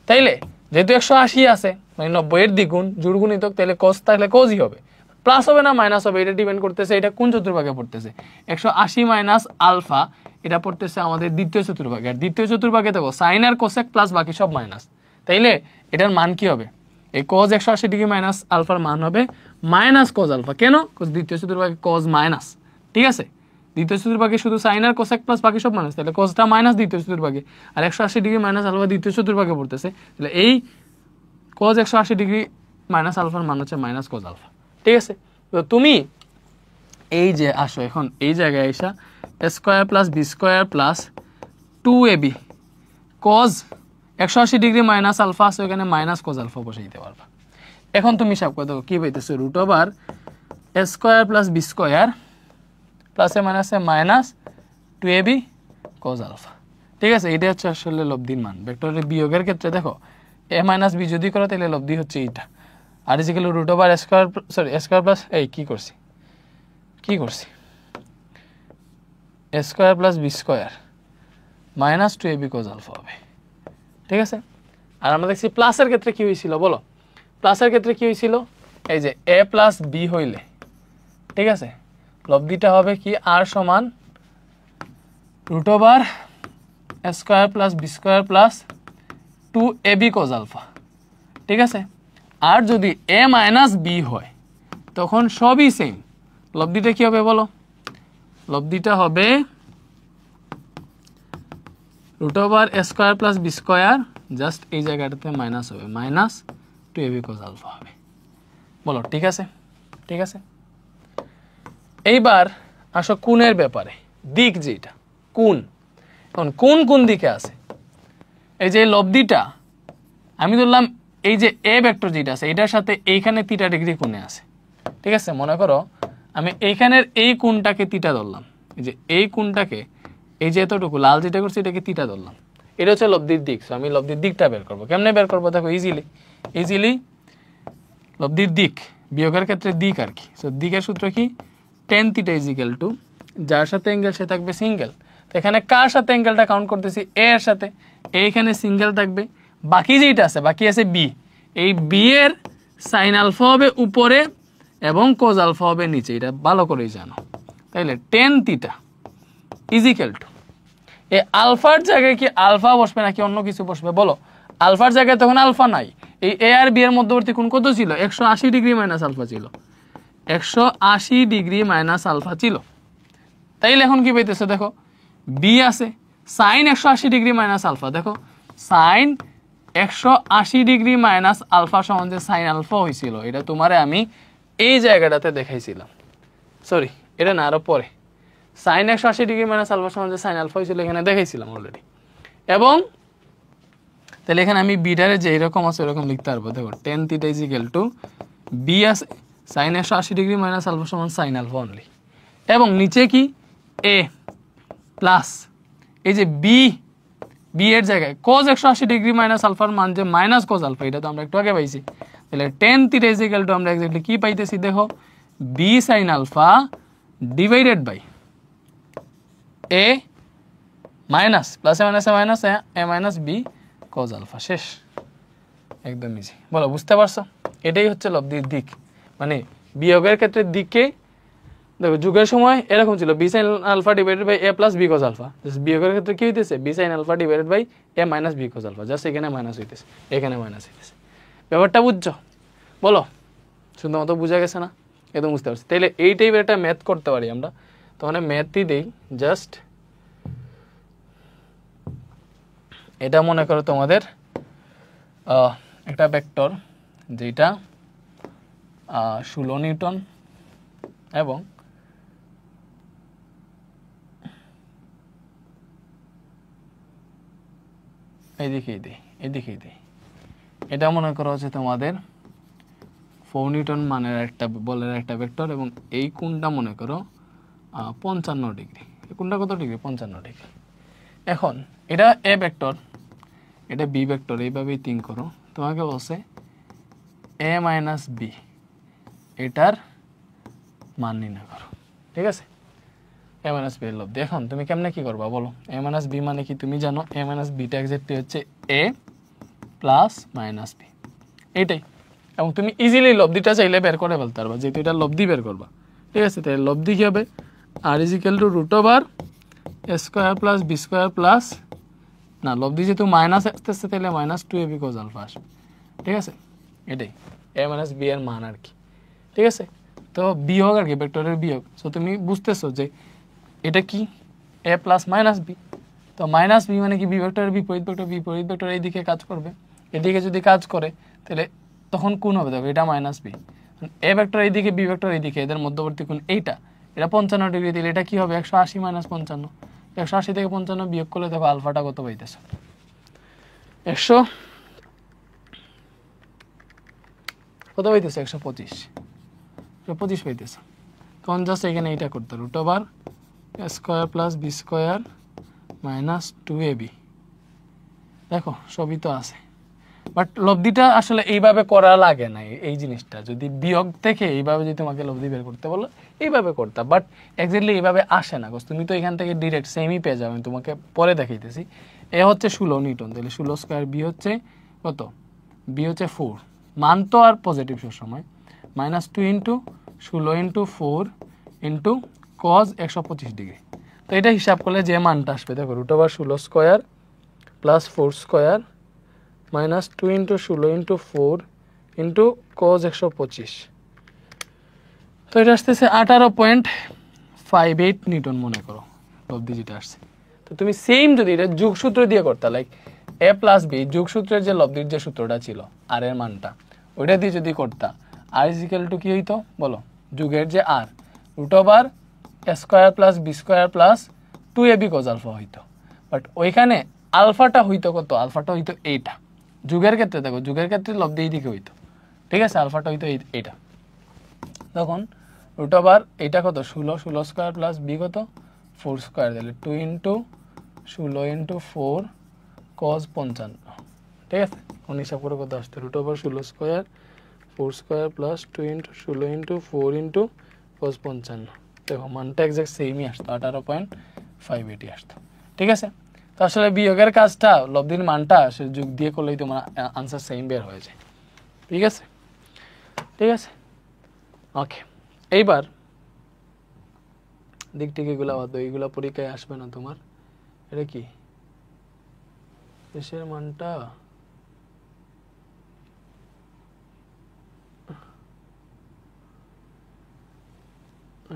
তাইলে যেহেতু 180 আছে, মানে 90 এর দ্বিগুণ জোড় গুণিতক, তাহলে কজ থাকলে কজই হবে, প্লাস হবে না মাইনাস হবে, এটা ডিপেন্ড করতেছে এটা কোন চতুর্ভাগে পড়তেছে। 180 মাইনাস আলফা এটা পড়তেছে আমাদের দ্বিতীয় চতুর্ভাগে, আর দ্বিতীয় চতুর্ভাগে দেখো সাইন আর কোসেক প্লাস, বাকি সব মাইনাস। তাইলে এটার মান কি হবে? এই কজ 180 ডিগ্রি মাইনাস আলফার মান হবে মাইনাস কজ আলফা। কেন? দ্বিতীয় চতুর্ভাগে কজ মাইনাস। ঠিক আছে? দ্বিতীয় চতুর্ভাগে শুধু সাইন আর কোসেক প্লাস, বাকি সব মাইনাস, তাহলে কজটা মাইনাস দ্বিতীয় চতুর্ভাগে, আর 180 ডিগ্রি মাইনাস আলফা দ্বিতীয় চতুর্ভাগে পড়তেছে, তাহলে এই কজ 180 ডিগ্রি মাইনাস আলফার মান হচ্ছে মাইনাস কজ আলফা। ঠিক আছে? তো তুমি এই যে আসো এখন এই জায়গায় আইসা square plus B square plus 2ab cos 180 degree minus alpha আছে, ওখানে মাইনাস কজ আলফা বসে দিতে পারবা। এখন তুমি হিসাব করে দেখো কি পাইতেছো? Root over A square plus B square প্লাসে মাইনাসে মাইনাস 2ab কজ আলফা। ঠিক আছে? এটা হচ্ছে আসলে লব্ধির মান। ভেক্টরের বিয়োগের ক্ষেত্রে দেখো এ মাইনাস বি যদি করো তাহলে লব্ধি হচ্ছে এইটা, আর equal root over square, sorry square plus এই কি করছি A square plus B square minus 2ab cos alpha হবে। ঠিক আছে? আর আমরা দেখছি প্লাসের ক্ষেত্রে কি হয়েছিল বলো? প্লাসের ক্ষেত্রে কি হয়েছিল? এই যে এ প্লাস বি হইলে, ঠিক আছে, লব্ধিটা হবে কি? আর সমান root over square plus B square plus 2ab cos alpha. ঠিক আছে? আর যদি এ মাইনাস বি হয় তখন সবই সেম, লব্ধিটা কি হবে বলো? লব্ধিটা হবে root over square plus B square, just এই জায়গাটাতে মাইনাস হবে, মাইনাস 2ab cos আলফা হবে। বলো ঠিক আছে? ঠিক আছে, এইবার আসো কোণের ব্যাপারে। দিক যেটা কোণ, এখন কোণ কোন দিকে আছে? এই যে লব্ধিটা আমি ধরলাম এই যে এ ভেক্টর যেটা আছে এটার সাথে এইখানে θ ডিগ্রি কোণে আছে। ঠিক আছে, মনে করো আমি এইখানের এই কোণটাকে θ ধরলাম, এই যে এই কোণটাকে, এই যে এতটুকু লাল যেটা করছি এটাকে θ ধরলাম, এটা হচ্ছে লব্ধির দিক। সো আমি লব্ধির দিকটা বের করবো। কেমনে বের করবো? দেখো ইজিলি লব্ধির দিক বিয়োগের ক্ষেত্রে দিক আর কি। সো দিকের সূত্র কি? tan θ = যার সাথে অ্যাঙ্গেল সে থাকবে সিঙ্গেল। তো এখানে কার সাথে অ্যাঙ্গেলটা কাউন্ট করতেছি? এ এর সাথে। এইখানে সিঙ্গেল থাকবে, বাকি যেটা আছে বাকি আছে বি, এই বি এর সাইন আলফা হবে উপরে এবং কোজ আলফা হবে নিচে, এটা ভালো করেই জানো। তাইলে tan θ = এই আলফার জায়গায় কি আলফা বসবে নাকি অন্য কিছু বসবে? বলো, আলফার জায়গায় তখন আলফা নাই, এই এ আর বি এর মধ্যবর্তী কোণ কত ছিল? 180 ডিগ্রি মাইনাস আলফা ছিল, 180 ডিগ্রি মাইনাস আলফা ছিল। তাইলে এখন কি পাইতেছে? দেখো বি আছে সাইন 180 ডিগ্রি মাইনাস আলফা, দেখো সাইন 180 ডিগ্রি মাইনাস আলফা সমান যে সাইন আলফা হয়েছিল, এটা তোমারে আমি এই জায়গাটাতে দেখাইছিলাম। সরি, এটা না, আরো পরে সাইন 180 ডিগ্রি মাইনাস আলফা সমান যে সাইন আলফা হয়েছিল এখানে দেখাইছিলাম অলরেডি। এবং তাহলে এখানে আমি বিটারে যে এরকম আছে এরকম লিখতে পারবো। দেখো tan θ = বি আছে সাইন 180 ডিগ্রি মাইনাস আলফা সমান সাইন আলফা অনলি, এবং নিচে কি এ প্লাস এই যে বি এর জায়গায় cos 180 ডিগ্রি মাইনাস আলফার মান যে মাইনাস cos আলফা, এটা তো আমরা একটু আগে পাইছি। তাহলে tan θ = আমরা এক্স্যাক্টলি কি পাইতেছি? দেখো B sine alpha divided by A minus প্লাসে মাইনাসে minus A minus B cos alpha. শেষ, একদম ইজি। বলো বুঝতে পারছো? এটাই হচ্ছে লব্ধির দিক। মানে বিয়োগের ক্ষেত্রে দিকে দেখো যুগের সময় এরকম ছিল B sine alpha divided by A plus B cos alpha. বিয়োগের ক্ষেত্রে কি হইতেছে? B sine alpha divided by A minus B cos alpha. Just এখানে মাইনাস হইতেছে, এখানে মাইনাস হইতেছে। ব্যাপারটা বুঝছো? বলো সুন্দর মতো বুঝা গেছে না? একদম বুঝতে পারছি। তাইলে এই টাইপের একটা ম্যাথ করতে পারি আমরা। তখন ম্যাথই দেই, জাস্ট এটা মনে করো তোমাদের একটা ভেক্টর যেটা 16 নিউটন এবং এদিকেই দেই এটা মনে করো হচ্ছে তোমাদের 4 নিউটন মানের একটা বলের একটা ভেক্টর, এবং এই কোণটা মনে করো 55 ডিগ্রি। এই কোণটা কত ডিগ্রি? 55 ডিগ্রি। এখন এটা এ ভেক্টর, এটা বি ভেক্টর, এইভাবেই থিঙ্ক করো। তোমাকে বলছে এ মাইনাস বি, এটার মান নির্ণয় করো। ঠিক আছে, এ মাইনাস বি এর লব্ধি। এখন তুমি কেমনে কি করবা বলো? এ মাইনাস বি মানে কি তুমি জানো? এ মাইনাস বিটা এক্স্যাক্টলি হচ্ছে এ প্লাস মাইনাস বি, এইটাই। এবং তুমি ইজিলি লব্ধিটা চাইলে বের করে ফেলতে পারবা, যেহেতু এটা লব্ধি বের করবা। ঠিক আছে, তাই লব্ধি কি হবে? আর √√a² plus B square plus, না লব্ধি যেহেতু মাইনাস আসতেছে তাহলে মাইনাস 2ab cos আলফা আসবে। ঠিক আছে, এটাই এ মাইনাস বি এর মান আর কি। ঠিক আছে, তো বিয়োগ আর কি, ভেক্টরের বিয়োগ। সো তুমি বুঝতেছো যে এটা কি এ প্লাস মাইনাস বি। তো মাইনাস বি মানে কি? বি ভেক্টরের বিপরীত ভেক্টর এইদিকে কাজ করবে, এদিকে যদি কাজ করে তাহলে তখন কোণ হবে। দেখো এটা মাইনাস বি, এ ভেক্টর এইদিকে বি ভেক্টর এইদিকে, এদের মধ্যবর্তী কোণ এইটা, এটা 55 ডিগ্রি। দিলে এটা কি হবে? 180 মাইনাস 55, 180 থেকে 55 বিয়োগ করলে দেখো আলফাটা কত পাইতেছে? 100 কত পাইতেছে? 125 পাইতেছে। তখন জাস্ট এখানে এইটা করতে √² plus B square minus 2ab। দেখো সবই তো আছে, বাট লব্ধিটা আসলে এইভাবে করা লাগে না। এই জিনিসটা যদি বিয়োগ থেকে এইভাবে যদি তোমাকে লব্ধি বের করতে বলো এইভাবে করতে, বাট এক্স্যাক্টলি এইভাবে আসে না। তুমি তো এখান থেকে ডিরেক্ট সেমই পেয়ে যাবে। আমি তোমাকে পরে দেখাইতেছি। এ হচ্ছে 16 নিউটন, তাহলে 16², বি হচ্ছে কত? বি হচ্ছে 4, মান তো আর পজিটিভ সবসময়, -2 × 16 × 4 × cos 125 ডিগ্রি। তো এটা হিসাব করলে যে মানটা আসবে দেখো √16² প্লাস 4² -2 × 16 × 4 × cos 125। তো এটা আসতেছে 18.58 নিউটন মনে করো লব্ধি যেটা আসছে। তো তুমি সেম যদি এটা যোগসূত্র দিয়ে করতে, লাইক এ প্লাস বি যোগসূত্রের যে লব্ধির যে সূত্রটা ছিল আর এর মানটা, ওইটা দিয়ে যদি করতা আর ইজ ইকুয়াল টু কি হইতো বলো, যুগের যে আর √a² + b² + 2ab cos alpha হইতো। বাট ওইখানে আলফাটা হইতো কত, আলফাটা হইতো এইটা। যুগের ক্ষেত্রে দেখো, যুগের ক্ষেত্রে লব্ধি এই দিকে হইতো, ঠিক আছে, আলফাটা হইতো এইটা। তখন √a এইটা কত 16 + b কত 4² দিলে 2 × 16 × 4 cos 55, ঠিক আছে। কোন হিসাব করে কত আসছে, √a 16² 4² + 2 × 16 × 4 × cos 55। দেখো মানটা এক্সাক্ট সেমই আসতো, 18.580 আসতো, ঠিক আছে। তো আসলে বিয়োগের কাজটা লব্ধির মানটা সে যোগ দিয়ে করলেই তোমার আনসার সেম বের হয়ে যায়, ঠিক আছে, ঠিক আছে। ওকে, এইবার দিক ঠিক এগুলো বাদ, এইগুলো পরীক্ষায় আসবে না তোমার। এটা কি দেশের মানটা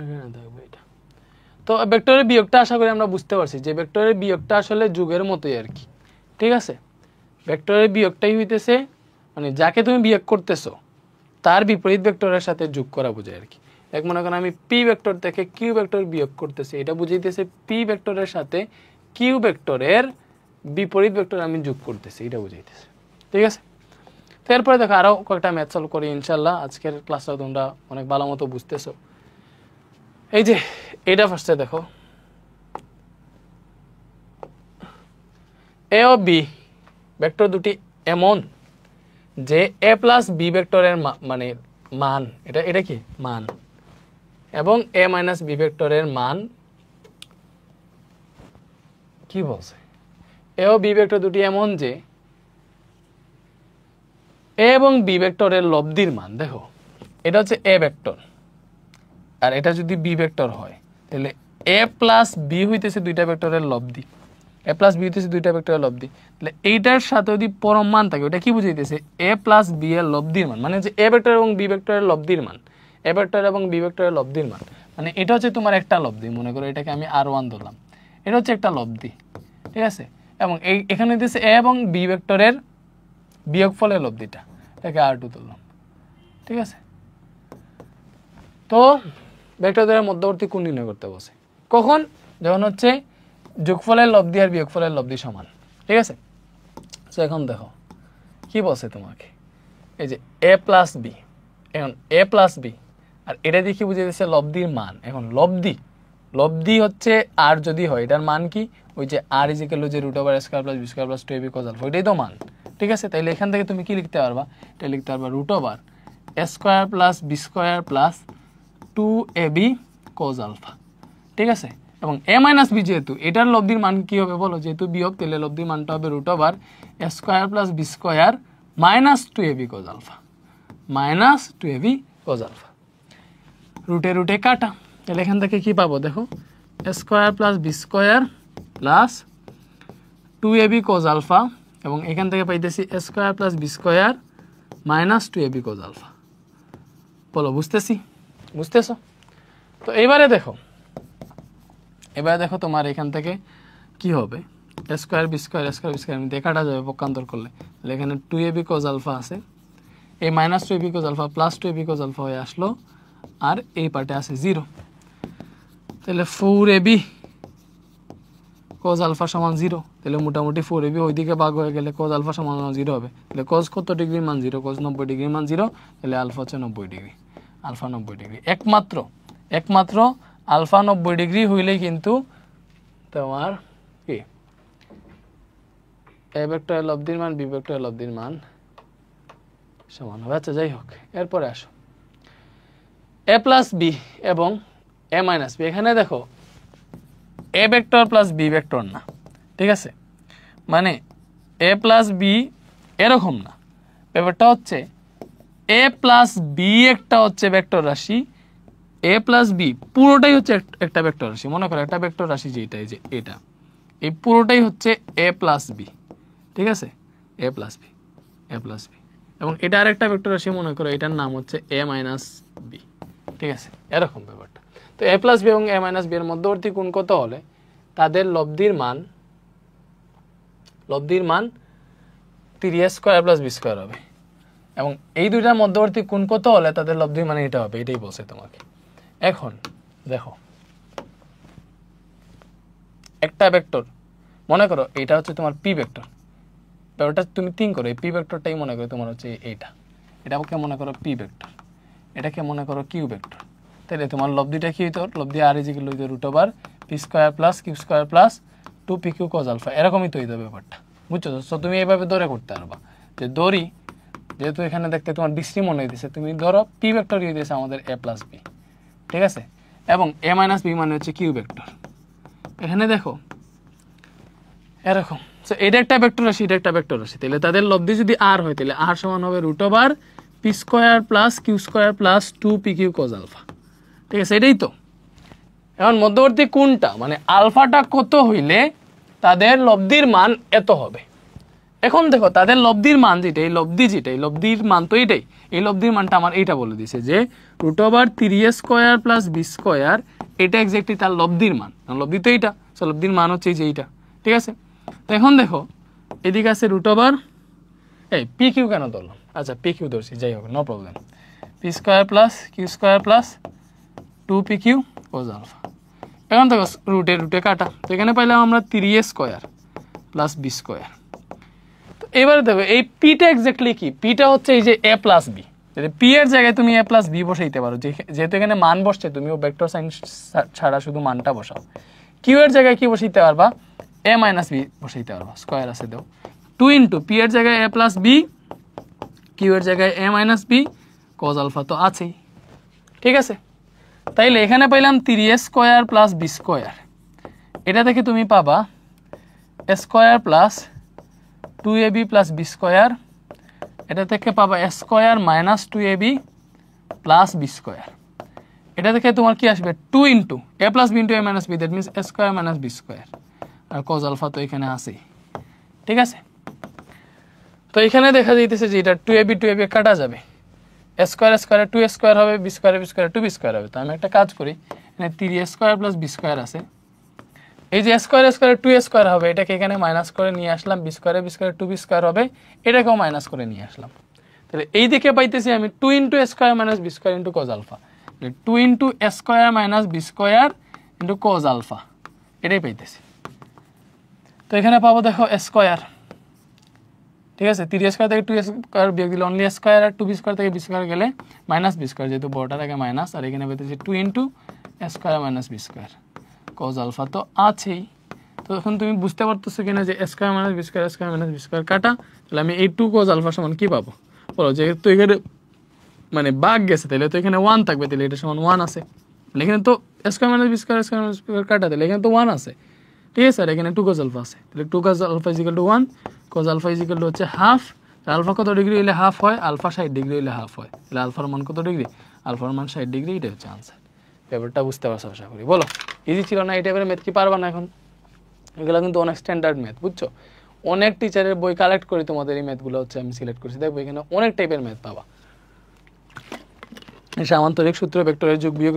এখানে থাকবে এটা। তো ভেক্টরের বিয়োগটা আশা করি আমরা বুঝতে পারছি যে ভেক্টরের বিয়োগটা আসলে যুগের মতোই আর কি, ঠিক আছে। ভেক্টরের বিয়োগটাই হইতেছে মানে যাকে তুমি বিয়োগ করতেছো তার বিপরীত ভেক্টরের সাথে যোগ করা বোঝায় আর কি। এক মনে করেন আমি পি ভেক্টর থেকে কিউ ভেক্টর বিয়োগ করতেছি, এটা বুঝাইতেছে পি ভেক্টরের সাথে কিউ ভেক্টরের বিপরীত ভেক্টর আমি যোগ করতেছি, এটা বুঝাইতেছে, ঠিক আছে। তো এরপরে দেখো আরো কয়েকটা ম্যাথ সলভ করি ইনশাল্লাহ। আজকের ক্লাসটা তোমরা অনেক ভালো মতো বুঝতেছো। এই যে এটা ফার্স্টে দেখো, এ ও বি ভেক্টর দুটি এমন যে a + b ভেক্টরের মানে মান, এটা কি মান, এবং a - b ভেক্টরের মান কি বলছে, a ও b ভেক্টর দুটি এমন যে a এবং b ভেক্টরের লব্ধির মান, দেখো এটা হচ্ছে a ভেক্টর আর এটা যদি b ভেক্টর হয় তাহলে a + b হইতেছে দুইটা ভেক্টরের লব্ধি, a + b হইতেছে দুইটা ভেক্টরের লব্ধি। তাহলে এইটার সাথে যদি পরম মান থাকে ওটা কি বুঝাইতেছে a + b এর লব্ধির মান, মানে যে a ভেক্টর এবং b ভেক্টরের লব্ধির মান, a ভেক্টর এবং b ভেক্টরের লব্ধির মান, মানে এটা হচ্ছে তোমার একটা লব্ধি, মনে করো এটাকে আমি r1 ধরলাম, এটা হচ্ছে একটা লব্ধি, ঠিক আছে। এবং এখানে হইতেছে a এবং b ভেক্টরের বিয়োগফলের লব্ধিটা, এটাকে r2 ধরলাম, ঠিক আছে। তো ভেক্টরদের মধ্যবর্তী কোণ নির্ণয় করতে বসে কখন, যখন হচ্ছে যোগফলের লব্ধি আর বিয়োগফলের লব্ধি সমান, ঠিক আছে। তো এখন দেখো কি বলছে তোমাকে, এই যে a + b, এখন a + b আর এটা দিয়ে কি বুঝাইতেছে লব্ধির মান। এখন লব্ধি হচ্ছে আর যদি হয় এটার মান কি, ওই যে r = যে √a² + b² + 2ab cos alpha, ওইটাই তো মান, ঠিক আছে। তাইলে এখান থেকে তুমি কি লিখতে পারবা, এটা লিখতে পারবা √a² + b² + 2ab cos alpha, ঠিক আছে। এবং a - b যেহেতু এটার লব্ধির মান কি হবে বলো, যেহেতু বিয়োগ তাহলে লব্ধির মানটা হবে √a² + b² - 2ab cos alpha, -2ab cos alpha. রুটে কাটা, তাহলে এখান থেকে কি পাবো দেখো, a² + b² + 2ab cos alpha, এবং এখান থেকে পাইতেছি a² + b² - 2ab cos alpha. বলো বুঝতেছো? তো এবারে দেখো তোমার এখান থেকে কি হবে, a² b² আমি দেখাটা যাবে পক্ষান্তর করলে, তাহলে এখানে 2ab cos আলফা আছে, এই -2ab cos alpha + 2ab cos alpha হয়ে আসলো, আর এই পার্টে আছে 0, তাহলে 4ab cos আলফা সমান 0, তাহলে মোটামুটি 4ab ওইদিকে ভাগ হয়ে গেলে cos আলফা সমান 0 হবে, তাহলে cos কত ডিগ্রির মান 0, cos 90 ডিগ্রির মান 0, তাহলে আলফা হচ্ছে 90 ডিগ্রি, আলফা 90 ডিগ্রি। একমাত্র আলফা 90 ডিগ্রি হইলেই কিন্তু তোমার কি a ভেক্টরের লব্ধির মান b ভেক্টরের লব্ধির মান সমান হবে। আচ্ছা যাই হোক, এরপরে আসো a + b এবং a - b, এখানে দেখো a ভেক্টর + b ভেক্টর না, ঠিক আছে, মানে a + b এরকম না, ব্যাপারটা হচ্ছে a + b একটা হচ্ছে ভেক্টর রাশি, a + b পুরোটাই হচ্ছে একটা ভেক্টর রাশি। মনে করো একটা ভেক্টর রাশি যেটা, এই যে এটা, এই পুরোটাই হচ্ছে a + b, ঠিক আছে, a + b এবং এটা আরেকটা ভেক্টর রাশি, মনে করো এটার নাম হচ্ছে a - b, ঠিক আছে, এরকম ব্যাপারটা। তো a + b এবং a - b এর মধ্যবর্তী কোণ কত হলে তাদের লব্ধির মান 3a² + b² হবে, এবং এই দুইটার মধ্যবর্তী কোণ কত হলে তাদের লব্ধি মানে এটা হবে, এটাই বলছে তোমাকে। এখন দেখো একটা ভেক্টর মনে করো এটা হচ্ছে তোমার পি ভেক্টর, ব্যাপারটা তুমি থিঙ্ক করো, এই পি ভেক্টরটাই মনে করো তোমার হচ্ছে এইটা, এটাকে মনে করো পি ভেক্টর, এটাকে মনে করো কিউ ভেক্টর। তাহলে তোমার লব্ধিটা কি হইতো, লব্ধি আর ইজিক্যাল হইতো root over P square plus Q square plus 2pq cos alpha, এরকমই তো হইতো ব্যাপারটা, বুঝছো? তো তুমি এইভাবে ধরে করতে পারবা যে দড়ি, যেহেতু এখানে দেখতে তোমার বিশ্রী মনে হইতেছে, তুমি ধরো পি ভেক্টর হইতেছে আমাদের এ প্লাস বি, ঠিক আছে, এবং এ মাইনাস বি মানে হচ্ছে কিউ ভেক্টর। এখানে দেখো এরকম, সো এটা একটা ভেক্টর রাশি, এটা একটা ভেক্টর রাশি, তাহলে তাদের লব্ধি যদি আর হয় তাহলে আর সমান হবে root over P square plus Q square plus 2pq cos alpha, ঠিক আছে, এটাই তো। এখন মধ্যবর্তী কোণটা মানে আলফাটা কত হইলে তাদের লব্ধির মান এত হবে। এখন দেখো তাদের লব্ধির মান যেটা, এই লব্ধি যেটা, এই লব্ধির মান তো এইটাই, এই লব্ধির মানটা আমার এইটা বলে দিছে যে root over 3a square plus B square, এটা এক্স্যাক্টলি তার লব্ধির মান, লব্ধি তো এইটা, সো লব্ধির মান হচ্ছে এই যে এইটা, ঠিক আছে। তো এখন দেখো এদিকে আছে রুট ওভার, এই পি কিউ কেন ধরলাম, আচ্ছা পি কিউ ধরছি, যাই হোক no problem, P square plus Q square plus 2pq cos alpha. এখন দেখো রুটে রুটে কাটা, তো এখানে পাইলাম আমরা 3a square plus B square. তো এবারে দেখো এই পিটা এক্স্যাক্টলি কি, পিটা হচ্ছে এই যে এ প্লাস বি, যদি পি এর জায়গায় তুমি এ প্লাস বি বসাইতে পারো, যেহেতু এখানে মান বসছে তুমিও ভেক্টর সাইন ছাড়া শুধু মানটা বসাও, কিউ এর জায়গায় কি বসাইতে পারবা, এ মাইনাস বি বসাইতে পারবা, স্কোয়ার আছে দাও 2 ইন্টু পি এর জায়গায় এ প্লাস বি, কিউ এর জায়গায় এ মাইনাস বি, cos আলফা তো আছেই, ঠিক আছে। তাইলে এখানে পাইলাম 3a square plus B square, এটা থেকে তুমি পাবা A square plus 2ab plus B square, এটা থেকে পাবা A square minus 2ab plus B square, এটা থেকে তোমার কি আসবে 2 into A plus B into A minus B, that means A square minus B square, আর cos আলফা তো এখানে আছেই, ঠিক আছে। তো এখানে দেখা যাইতেছে যে এটা 2ab কাটা যাবে, স্কোয়ার স্কোয়ারে 2 স্কোয়ার হবে, বি স্কোয়ারে 2b স্কোয়ার হবে। তো আমি একটা কাজ করি, এখানে 3a square plus B square আছে, এই যে স্কোয়ার স্কোয়ারে 2 স্কোয়ার হবে, এটাকে এখানে মাইনাস করে নিয়ে আসলাম, বি স্কোয়ারে 2b স্কোয়ার হবে, এটাকেও মাইনাস করে নিয়ে আসলাম। তাহলে এই দিকে পাইতেছি আমি 2 into square minus B square into cos alpha, 2 into square minus B square into cos alpha, এটাই পাইতেছি। তো এখানে পাবো দেখো স্কোয়ার, ঠিক আছে, 3 স্কোয়ার থেকে 2 স্কোয়ার বিয়োগ দিলে অনলি স্কোয়ার, আর 2b স্কোয়ার থেকে বি স্কোয়ার গেলে মাইনাস বি স্কোয়ার, যেহেতু বড়টার আগে মাইনাস, আর এখানে পেতেছি 2 into square minus B square, cos alpha তো আছেই। তো এখন তুমি বুঝতে পারতেছো কিনা যে স্কোয়ার মাইনাস বি স্কোয়ার কাটা, তাহলে আমি এই 2 cos আলফা সমান কি পাবো বলো, যেহেতু এখানে মানে বাঘ গেছে তাহলে তো এখানে 1 থাকবে, তাহলে এটা সমান 1 আছে, এখানে তো স্কোয়ার মাইনাস বি স্কোয়ার কাটা, তাহলে এখানে তো 1 আছে, ঠিক আছে, আর এখানে 2 cos আলফা আছে, তাহলে 2 cos alpha is equal to 1, cos alpha is equal to হচ্ছে হাফ, আলফা কত ডিগ্রি হইলে হাফ হয়, আলফা 60 ডিগ্রি হইলে হাফ হয়, তাহলে আলফার মান কত ডিগ্রি, আলফার মান 60 ডিগ্রি, এটা হচ্ছে আনসার। ব্যাপারটা বুঝতে পারছো আশা করি, বলো ইজি ছিল না? এই টাইপের ম্যাথ কি পারবা না এখন? এগুলো কিন্তু অনেক স্ট্যান্ডার্ড ম্যাথ, বুঝছো, অনেক টিচারের বই কালেক্ট করি তোমাদের এই ম্যাথগুলো হচ্ছে আমি সিলেক্ট করছি, দেখবো এখানে অনেক টাইপের ম্যাথ পাবা, সামান্তরিক সূত্র, ভেক্টরের যোগ বিয়োগ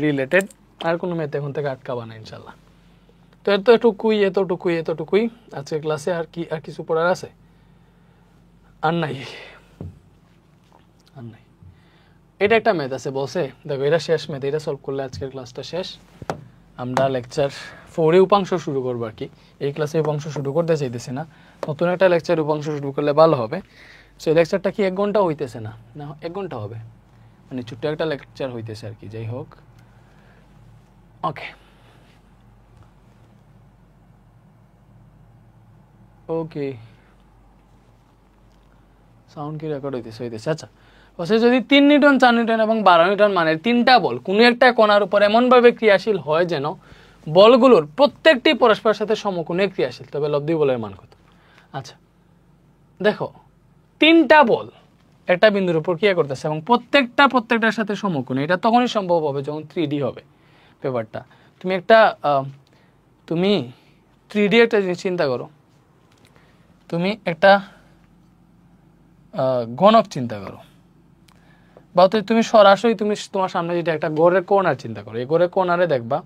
রিলেটেড, আর কোনো ম্যাথ এখন থেকে আটকাবা না ইনশাল্লাহ। তো এতটুকুই আজকের ক্লাসে, আর কি আর কিছু পড়ার আছে? আর নাই। এটা একটা ম্যাথ আছে বলছে, দেখো এটা শেষ ম্যাথ, এটা সলভ করলে আজকের ক্লাসটা শেষ, আমরা লেকচার 4 উপাংশ শুরু করবো আর কি, এই ক্লাসে উপাংশ শুরু করতে চাইতেছি না, নতুন একটা লেকচার উপাংশ শুরু করলে ভালো হবে। সো এই লেকচারটা কি 1 ঘন্টা হইতেছে না, 1 ঘন্টা হবে, মানে ছোট্ট একটা লেকচার হইতেছে আর কি, যাই হোক, ওকে সাউন্ড কি রেকর্ড হইতেছে? আচ্ছা, যদি 3 নিউটন 4 নিউটন এবং 12 নিউটন মানের 3টা বল কোনো একটা কণার উপর এমনভাবে ক্রিয়াশীল হয় যেন বলগুলোর প্রত্যেকটি পরস্পরের সাথে সমকোণে ক্রিয়াশীল, তবে লব্ধি বলের মান কত? আচ্ছা দেখো 3টা বল একটা বিন্দুর উপর ক্রিয়া করতেছে এবং প্রত্যেকটার সাথে সমকোণে, এটা তখনই সম্ভব হবে যখন 3D হবে ব্যাপারটা। তুমি 3D একটা জিনিস চিন্তা করো, তুমি একটা ঘনক চিন্তা করো, বা তুমি সরাসরি তোমার সামনে যেটা একটা গোরের কর্নার চিন্তা করো, এই গোরের কর্নারে দেখবা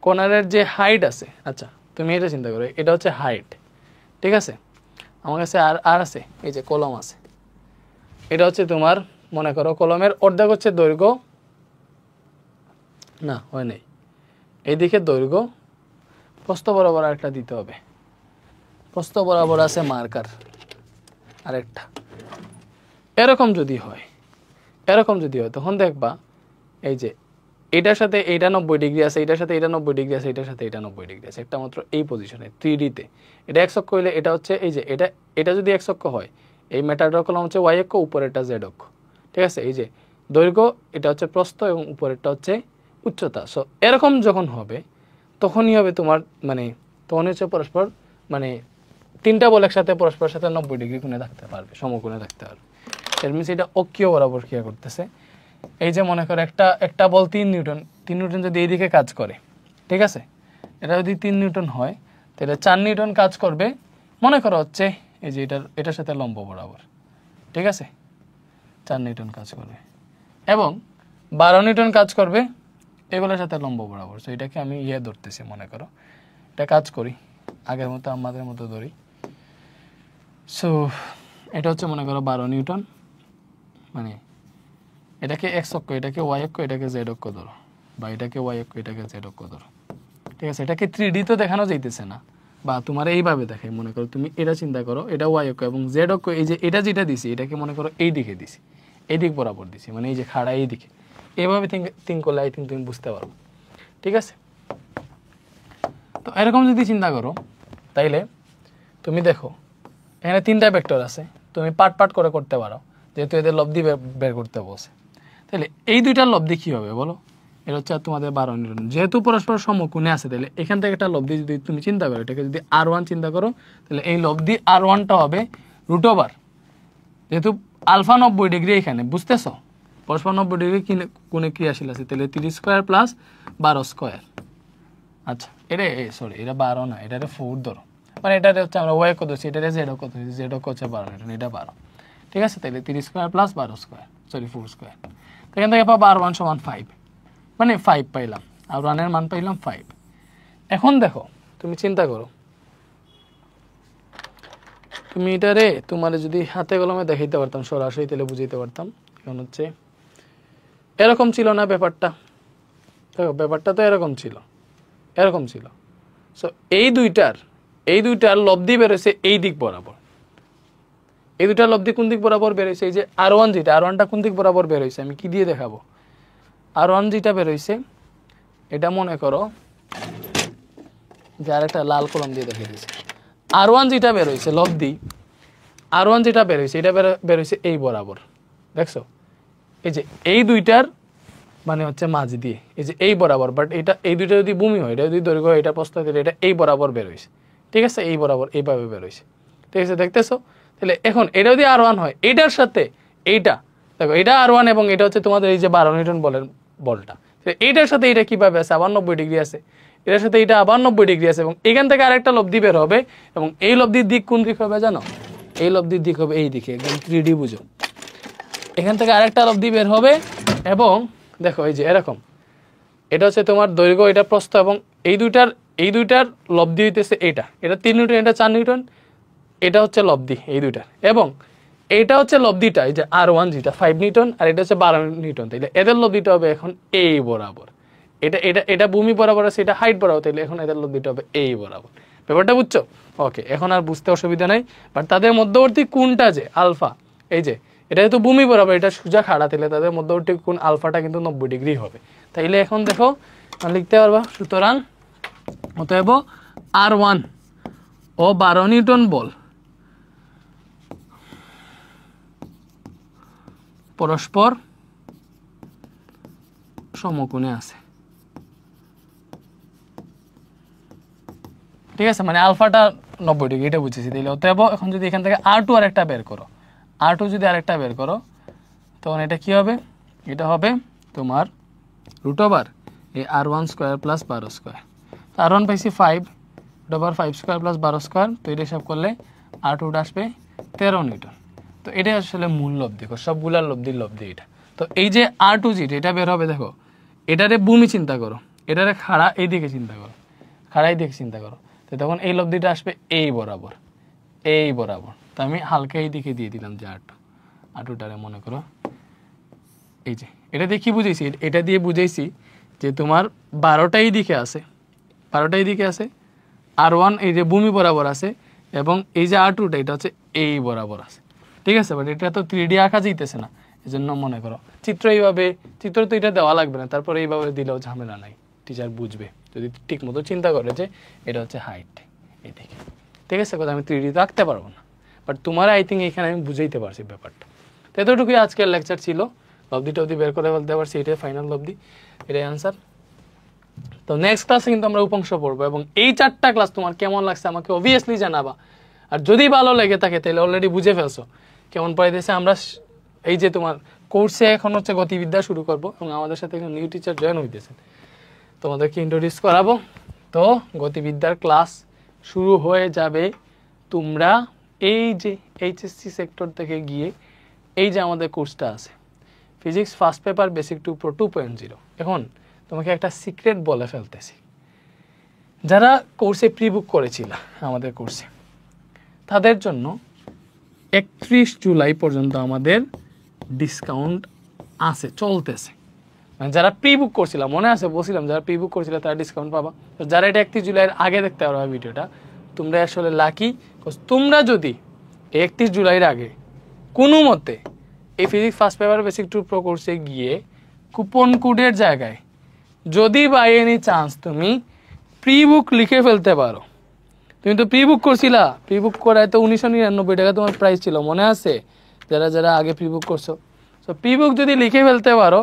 কর্নারের যে হাইট আছে, আচ্ছা তুমি এটা চিন্তা করো, এটা হচ্ছে হাইট, ঠিক আছে, আমার কাছে আর আছে, এই যে কলম আছে, এটা হচ্ছে তোমার মনে করো কলমের অর্ধেক হচ্ছে দৈর্ঘ্য, না হয় নাই, এইদিকে দৈর্ঘ্য, প্রস্থ বরাবর একটা দিতে হবে, প্রস্থ বরাবর আছে মার্কার আরেকটা। এরকম যদি হয় তখন দেখবা এই যে এটার সাথে এইটা 90 ডিগ্রি আছে, এটার সাথে এটা 90 ডিগ্রি আছে, এটার সাথে এটা 90 ডিগ্রি আছে, একটা মাত্র এই পজিশনে 3D তে। এটা x অক্ষ হইলে এটা হচ্ছে এই যে এটা যদি x অক্ষ হয়, এই মেটাডর কলম হচ্ছে y অক্ষ, উপরেরটা z অক্ষ, ঠিক আছে। এই যে দৈর্ঘ্য এটা হচ্ছে প্রস্থ এবং উপরেরটা হচ্ছে উচ্চতা। সো এরকম যখন হবে তখনই হবে তোমার মানে তখন হচ্ছে পরস্পর মানে তিনটা বল একসাথে পরস্পরের সাথে 90 ডিগ্রি কোণে থাকতে পারবে, সমকোণে থাকতে পারবে। এর মিনস এটা অক্ষীয় বরাবর ক্রিয়া করতেছে। এই যে মনে করো একটা বল 3 নিউটন যদি এইদিকে কাজ করে, ঠিক আছে, এটা যদি 3 নিউটন হয় তাহলে 4 নিউটন কাজ করবে মনে করো হচ্ছে এই যে এটার সাথে লম্ব বরাবর, ঠিক আছে, 4 নিউটন কাজ করবে, এবং 12 নিউটন কাজ করবে এগুলোর সাথে লম্ব বরাবর। সো এটাকে আমি ধরতেছি, মনে করো এটা কাজ করি আগের মতো আমাদের মতো ধরি। সো এটা হচ্ছে মনে করো 12 নিউটন, মানে এটাকে এক্স অক্ষ, এটাকে ওয়াই অক্ষ, এটাকে জেড অক্ষ ধরো, বা এটাকে ওয়াই অক্ষ, এটাকে জেড অক্ষ ধরো, ঠিক আছে। এটাকে 3D তো দেখানো যাইতেছে না, বা তোমার এইভাবে দেখাই, মনে করো তুমি এটা চিন্তা করো, এটা ওয়াই অক্ষ এবং জেড অক্ষ, এই যে এটা যেটা দিছি এটাকে মনে করো এই দিকে দিছি, এই দিক বরাবর দিছি, মানে এই যে খাড়া এই দিকে, এইভাবে থিঙ্ক করলে আই থিঙ্ক তুমি বুঝতে পারো, ঠিক আছে। তো এরকম যদি চিন্তা করো তাইলে তুমি দেখো এখানে 3টা ভেক্টর আছে, তুমি পার্ট করে করতে পারো, যেহেতু এদের লব্ধি বের করতে বসে। তাহলে এই দুইটার লব্ধি কী হবে বলো? এটা হচ্ছে তোমাদের 12 নিউটন, যেহেতু পরস্পর সমকোণে আছে, তাহলে এখান থেকে একটা লব্ধি যদি তুমি চিন্তা করো, এটাকে যদি R1 চিন্তা করো, তাহলে এই লব্ধি R1টা হবে √, যেহেতু আলফা 90 ডিগ্রি এখানে, বুঝতেছো, পরস্পর 90 ডিগ্রি কোণে ক্রিয়াশীল আছে, তাহলে 3 স্কোয়ার প্লাস 12 স্কোয়ার। আচ্ছা এটা সরি এটা 12 না, এটা 4 ধরো, মানে এটা হচ্ছে আমরা ওয়াই অক্ষ ধরছি, এটা জেড অক্ষ ধরছি, জেড অক্ষ হচ্ছে 12 নিউটন, এটা 12, ঠিক আছে। তাহলে 3 square plus 12 square, sorry 4 square, তো এখান থেকে পাবো R1 সমান 5, মানে 5 পাইলাম, R1 এর মান পাইলাম 5। এখন দেখো তুমি চিন্তা করো, তুমি এটারে তোমার যদি হাতে কলমে দেখাইতে পারতাম সরাসরি, তাহলে বুঝাইতে পারতাম। এখন হচ্ছে এরকম ছিল না ব্যাপারটা, দেখো ব্যাপারটা তো এরকম ছিল। সো এই দুইটার লব্ধি বেরোছে এই দিক বরাবর, এই দুইটার লব্ধি কোন দিক বরাবর বেরোইছে? এই যে R1 যেটা, R1টা কোন দিক বরাবর বেরোইছে আমি কি দিয়ে দেখাবো? R1 যেটা বেরোইছে এটা মনে করো যে আরেকটা লাল কলম দিয়ে দেখিয়ে দিয়েছে, R1 যেটা বেরোইছে লব্ধি, R1 যেটা বেরোইছে এটা বেরোইছে এই বরাবর, দেখছো? এই যে এই দুইটার মানে হচ্ছে মাঝ দিয়ে, এই যে এই বরাবর, বাট এটা এই দুইটা যদি ভূমি হয়, এটা যদি দৈর্ঘ্য হয়, এটা প্রস্থ হয়, এটা এই বরাবর বেরোইছে, ঠিক আছে, এই বরাবর এইভাবে বেরোইছে, ঠিক আছে, দেখতেছো? তাহলে এখন এটা যদি R1 হয়, এটার সাথে এইটা দেখো, এটা R1 এবং এটা হচ্ছে তোমাদের এই যে 12 নিউটন বলটা, এইটার সাথে এটা কিভাবে আছে? আবার 90 ডিগ্রি আছে, এটার সাথে এটা আবার 90 ডিগ্রি আছে, এবং এখান থেকে আরেকটা লব্ধি বের হবে, এবং এই লব্ধির দিক কোন দিক হবে জানো? এই লব্ধির দিক হবে এই দিকে, একদম 3D বুঝো। এখান থেকে আরেকটা লব্ধি বের হবে, এবং দেখো এই যে এরকম, এটা হচ্ছে তোমার দৈর্ঘ্য, এটা প্রস্থ, এবং এই দুইটার লব্ধি হইতেছে এটা 3 নিউটন, এটা 4 নিউটন, এটা হচ্ছে লব্ধি এই দুইটার, এবং এইটা হচ্ছে লব্ধিটা, এই যে R1 যেটা 5 নিউটন, আর এটা হচ্ছে 12 নিউটন, তাইলে এদের লব্ধিটা হবে এখন এই বরাবর, এটা ভূমি বরাবর আছে, এটা হাইট বরাবর, তাইলে এখন এদের লব্ধিটা হবে এই বরাবর। ব্যাপারটা বুঝছো? ওকে, এখন আর বুঝতে অসুবিধা নাই। বাট তাদের মধ্যবর্তী কোণটা যে আলফা, এই যে এটা যেহেতু ভূমি বরাবর, এটা সোজা খাড়া, তাহলে তাদের মধ্যবর্তী কোণ আলফাটা কিন্তু 90 ডিগ্রি হবে। তাইলে এখন দেখো লিখতে পারবা, সুতরাং অতএব R1 ও 12 নিউটন বল পরস্পর সমকোণে আছে, ঠিক আছে, মানে আলফাটা 90 ডিগ্রি, এটা বুঝেছি। তাহলে অতএব এখন যদি এখান থেকে R2 আরেকটা বের করো, R2 যদি আরেকটা বের করো, তখন এটা কি হবে? এটা হবে তোমার √, এই R1 square plus 12 square, R1 পাইছি 5, √5 স্কোয়ার প্লাস 12 স্কোয়ার, তো এটা হিসাব করলে R2টা আসবে 13 নিউটন। তো এটাই আসলে মূল লব্ধি, সবগুলার লব্ধি এটা। তো এই যে R2 যেটা এটা বের হবে, দেখো এটারে ভূমি চিন্তা করো, এটারে খাড়া এই দিকে চিন্তা করো, তো তখন এই লব্ধিটা আসবে এই বরাবর। তো আমি হালকা এই দিকে দিয়ে দিলাম যে আটুটারে মনে করো এই যে এটা দিয়ে কি বুঝাইছি, এটা দিয়ে বুঝাইছি যে তোমার 12টাই দিকে আছে, 12টাই দিকে আছে, R1 এই যে ভূমি বরাবর আছে এবং এই যে R2টা এটা হচ্ছে এই বরাবর আছে, ঠিক আছে। বাট এটা তো 3D আঁকা যাইতেছে না, এই জন্য মনে করো চিত্র এইভাবে, চিত্র তো এটা দেওয়া লাগবে না, তারপরে এইভাবে দিলেও ঝামেলা নাই, টিচার বুঝবে যদি ঠিক মতো চিন্তা করে যে এটা হচ্ছে হাইট এইদিকে, ঠিক আছে। কথা আমি 3D তো আঁকতে পারবো না, বাট তোমার আই থিঙ্ক এখানে আমি বুঝাইতে পারছি ব্যাপারটা। তো এতটুকুই আজকের লেকচার ছিল, লব্ধি টব্দি বের করে ফেলতে পারছি, এটাই ফাইনাল লব্ধি, এটাই অ্যান্সার। তো নেক্সট ক্লাসে কিন্তু আমরা উপাংশ পড়বো এবং এই 4টা ক্লাস তোমার কেমন লাগছে আমাকে অবভিয়াসলি জানাবা। আর যদি ভালো লেগে থাকে তাহলে অলরেডি বুঝে ফেলছো কেমন পড়াইতেছে। আমরা এই যে তোমার কোর্সে এখন হচ্ছে গতিবিদ্যা শুরু করব এবং আমাদের সাথে নিউ টিচার জয়েন হইতেছেন, তোমাদেরকে ইন্ট্রোডিউস করাবো। তো গতিবিদ্যার ক্লাস শুরু হয়ে যাবে, তোমরা এই যে এইচএসসি সেক্টর থেকে গিয়ে এই যে আমাদের কোর্সটা আছে ফিজিক্স ফার্স্ট পেপার বেসিক 2.0। এখন তোমাকে একটা সিক্রেট বলে ফেলতেছি, যারা কোর্সে প্রি বুক করেছিল আমাদের কোর্সে তাদের জন্য 31 জুলাই পর্যন্ত আমাদের ডিসকাউন্ট আছে, চলতেছে। মানে যারা প্রি বুক করছিলাম, মনে আছে বলছিলাম যারা প্রি বুক করছিল তারা ডিসকাউন্ট পাবা। তো যারা এটা 31 জুলাইয়ের আগে দেখতে পারো ভিডিওটা, তোমরা আসলে লাকি। তোমরা যদি 31 জুলাইয়ের আগে কোনো মতে এই physics first paper basic 2 pro কোর্সে গিয়ে কুপন কোডের জায়গায় যদি বাই এনি চান্স তুমি প্রি বুক লিখে ফেলতে পারো, তুমি তো প্রি বুক করছিলা, প্রি বুক করায় তো 1999 টাকা তোমার প্রাইস ছিল, মনে আছে যারা যারা আগে প্রি বুক করছো। তো প্রি বুক যদি লিখে ফেলতে পারো,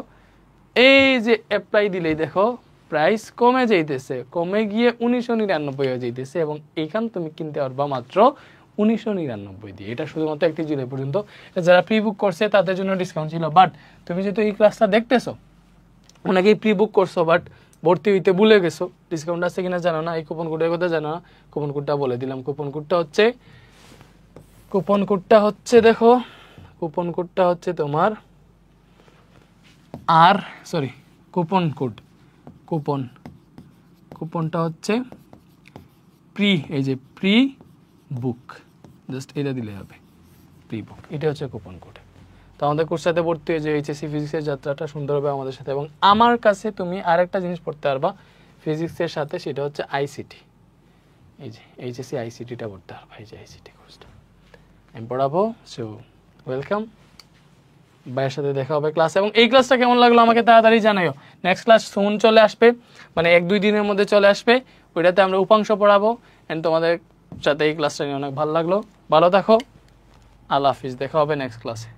এই যে অ্যাপ্লাই দিলেই দেখো প্রাইস কমে যাইতেছে, কমে গিয়ে 1999 হয়ে যাইতেছে এবং এইখান তুমি কিনতে পারবা মাত্র 1999 দিয়ে। এটা শুধুমাত্র 31 জুলাই পর্যন্ত। যারা প্রি বুক করছে তাদের জন্য ডিসকাউন্ট ছিল। বাট তুমি যেহেতু এই ক্লাসটা দেখতেছো, অনেকেই প্রি বুক করছো বাট ভর্তি হইতে ভুলে গেছো, ডিসকাউন্ট আছে কিনা জানো না, এই কুপন কোডের কথা জানো না, কুপন কোডটা বলে দিলাম। কুপন কোডটা দেখো, কুপন কোডটা হচ্ছে তোমার কুপনটা হচ্ছে প্রি, এই যে প্রি বুক, জাস্ট এটা দিলে হবে প্রি বুক, এটা হচ্ছে কুপন কোড। তো আমাদের কোর্সের সাথে ভর্তি হয়ে যে এইচএসসি ফিজিক্সের যাত্রাটা সুন্দর হবে আমাদের সাথে। এবং আমার কাছে তুমি আরেকটা জিনিস পড়তে পারবা ফিজিক্সের সাথে, সেটা হচ্ছে আইসিটি। এই যে এইচএসসি আইসিটিটা পড়তে পারবা, এই যে আইসিটি কোর্সটা আমি পড়াবো। সো ওয়েলকাম, ভাইয়ের সাথে দেখা হবে ক্লাস। এবং এই ক্লাসটা কেমন লাগলো আমাকে তাড়াতাড়ি জানাইও। নেক্সট ক্লাস সুন চলে আসবে, মানে 1-2 দিনের মধ্যে চলে আসবে, ওইটাতে আমরা উপাংশ পড়াবো। অ্যান্ড তোমাদের সাথে এই ক্লাসটা নিয়ে অনেক ভালো লাগলো। ভালো থাকো, আল্লাহ হাফিজ, দেখা হবে নেক্সট ক্লাসে।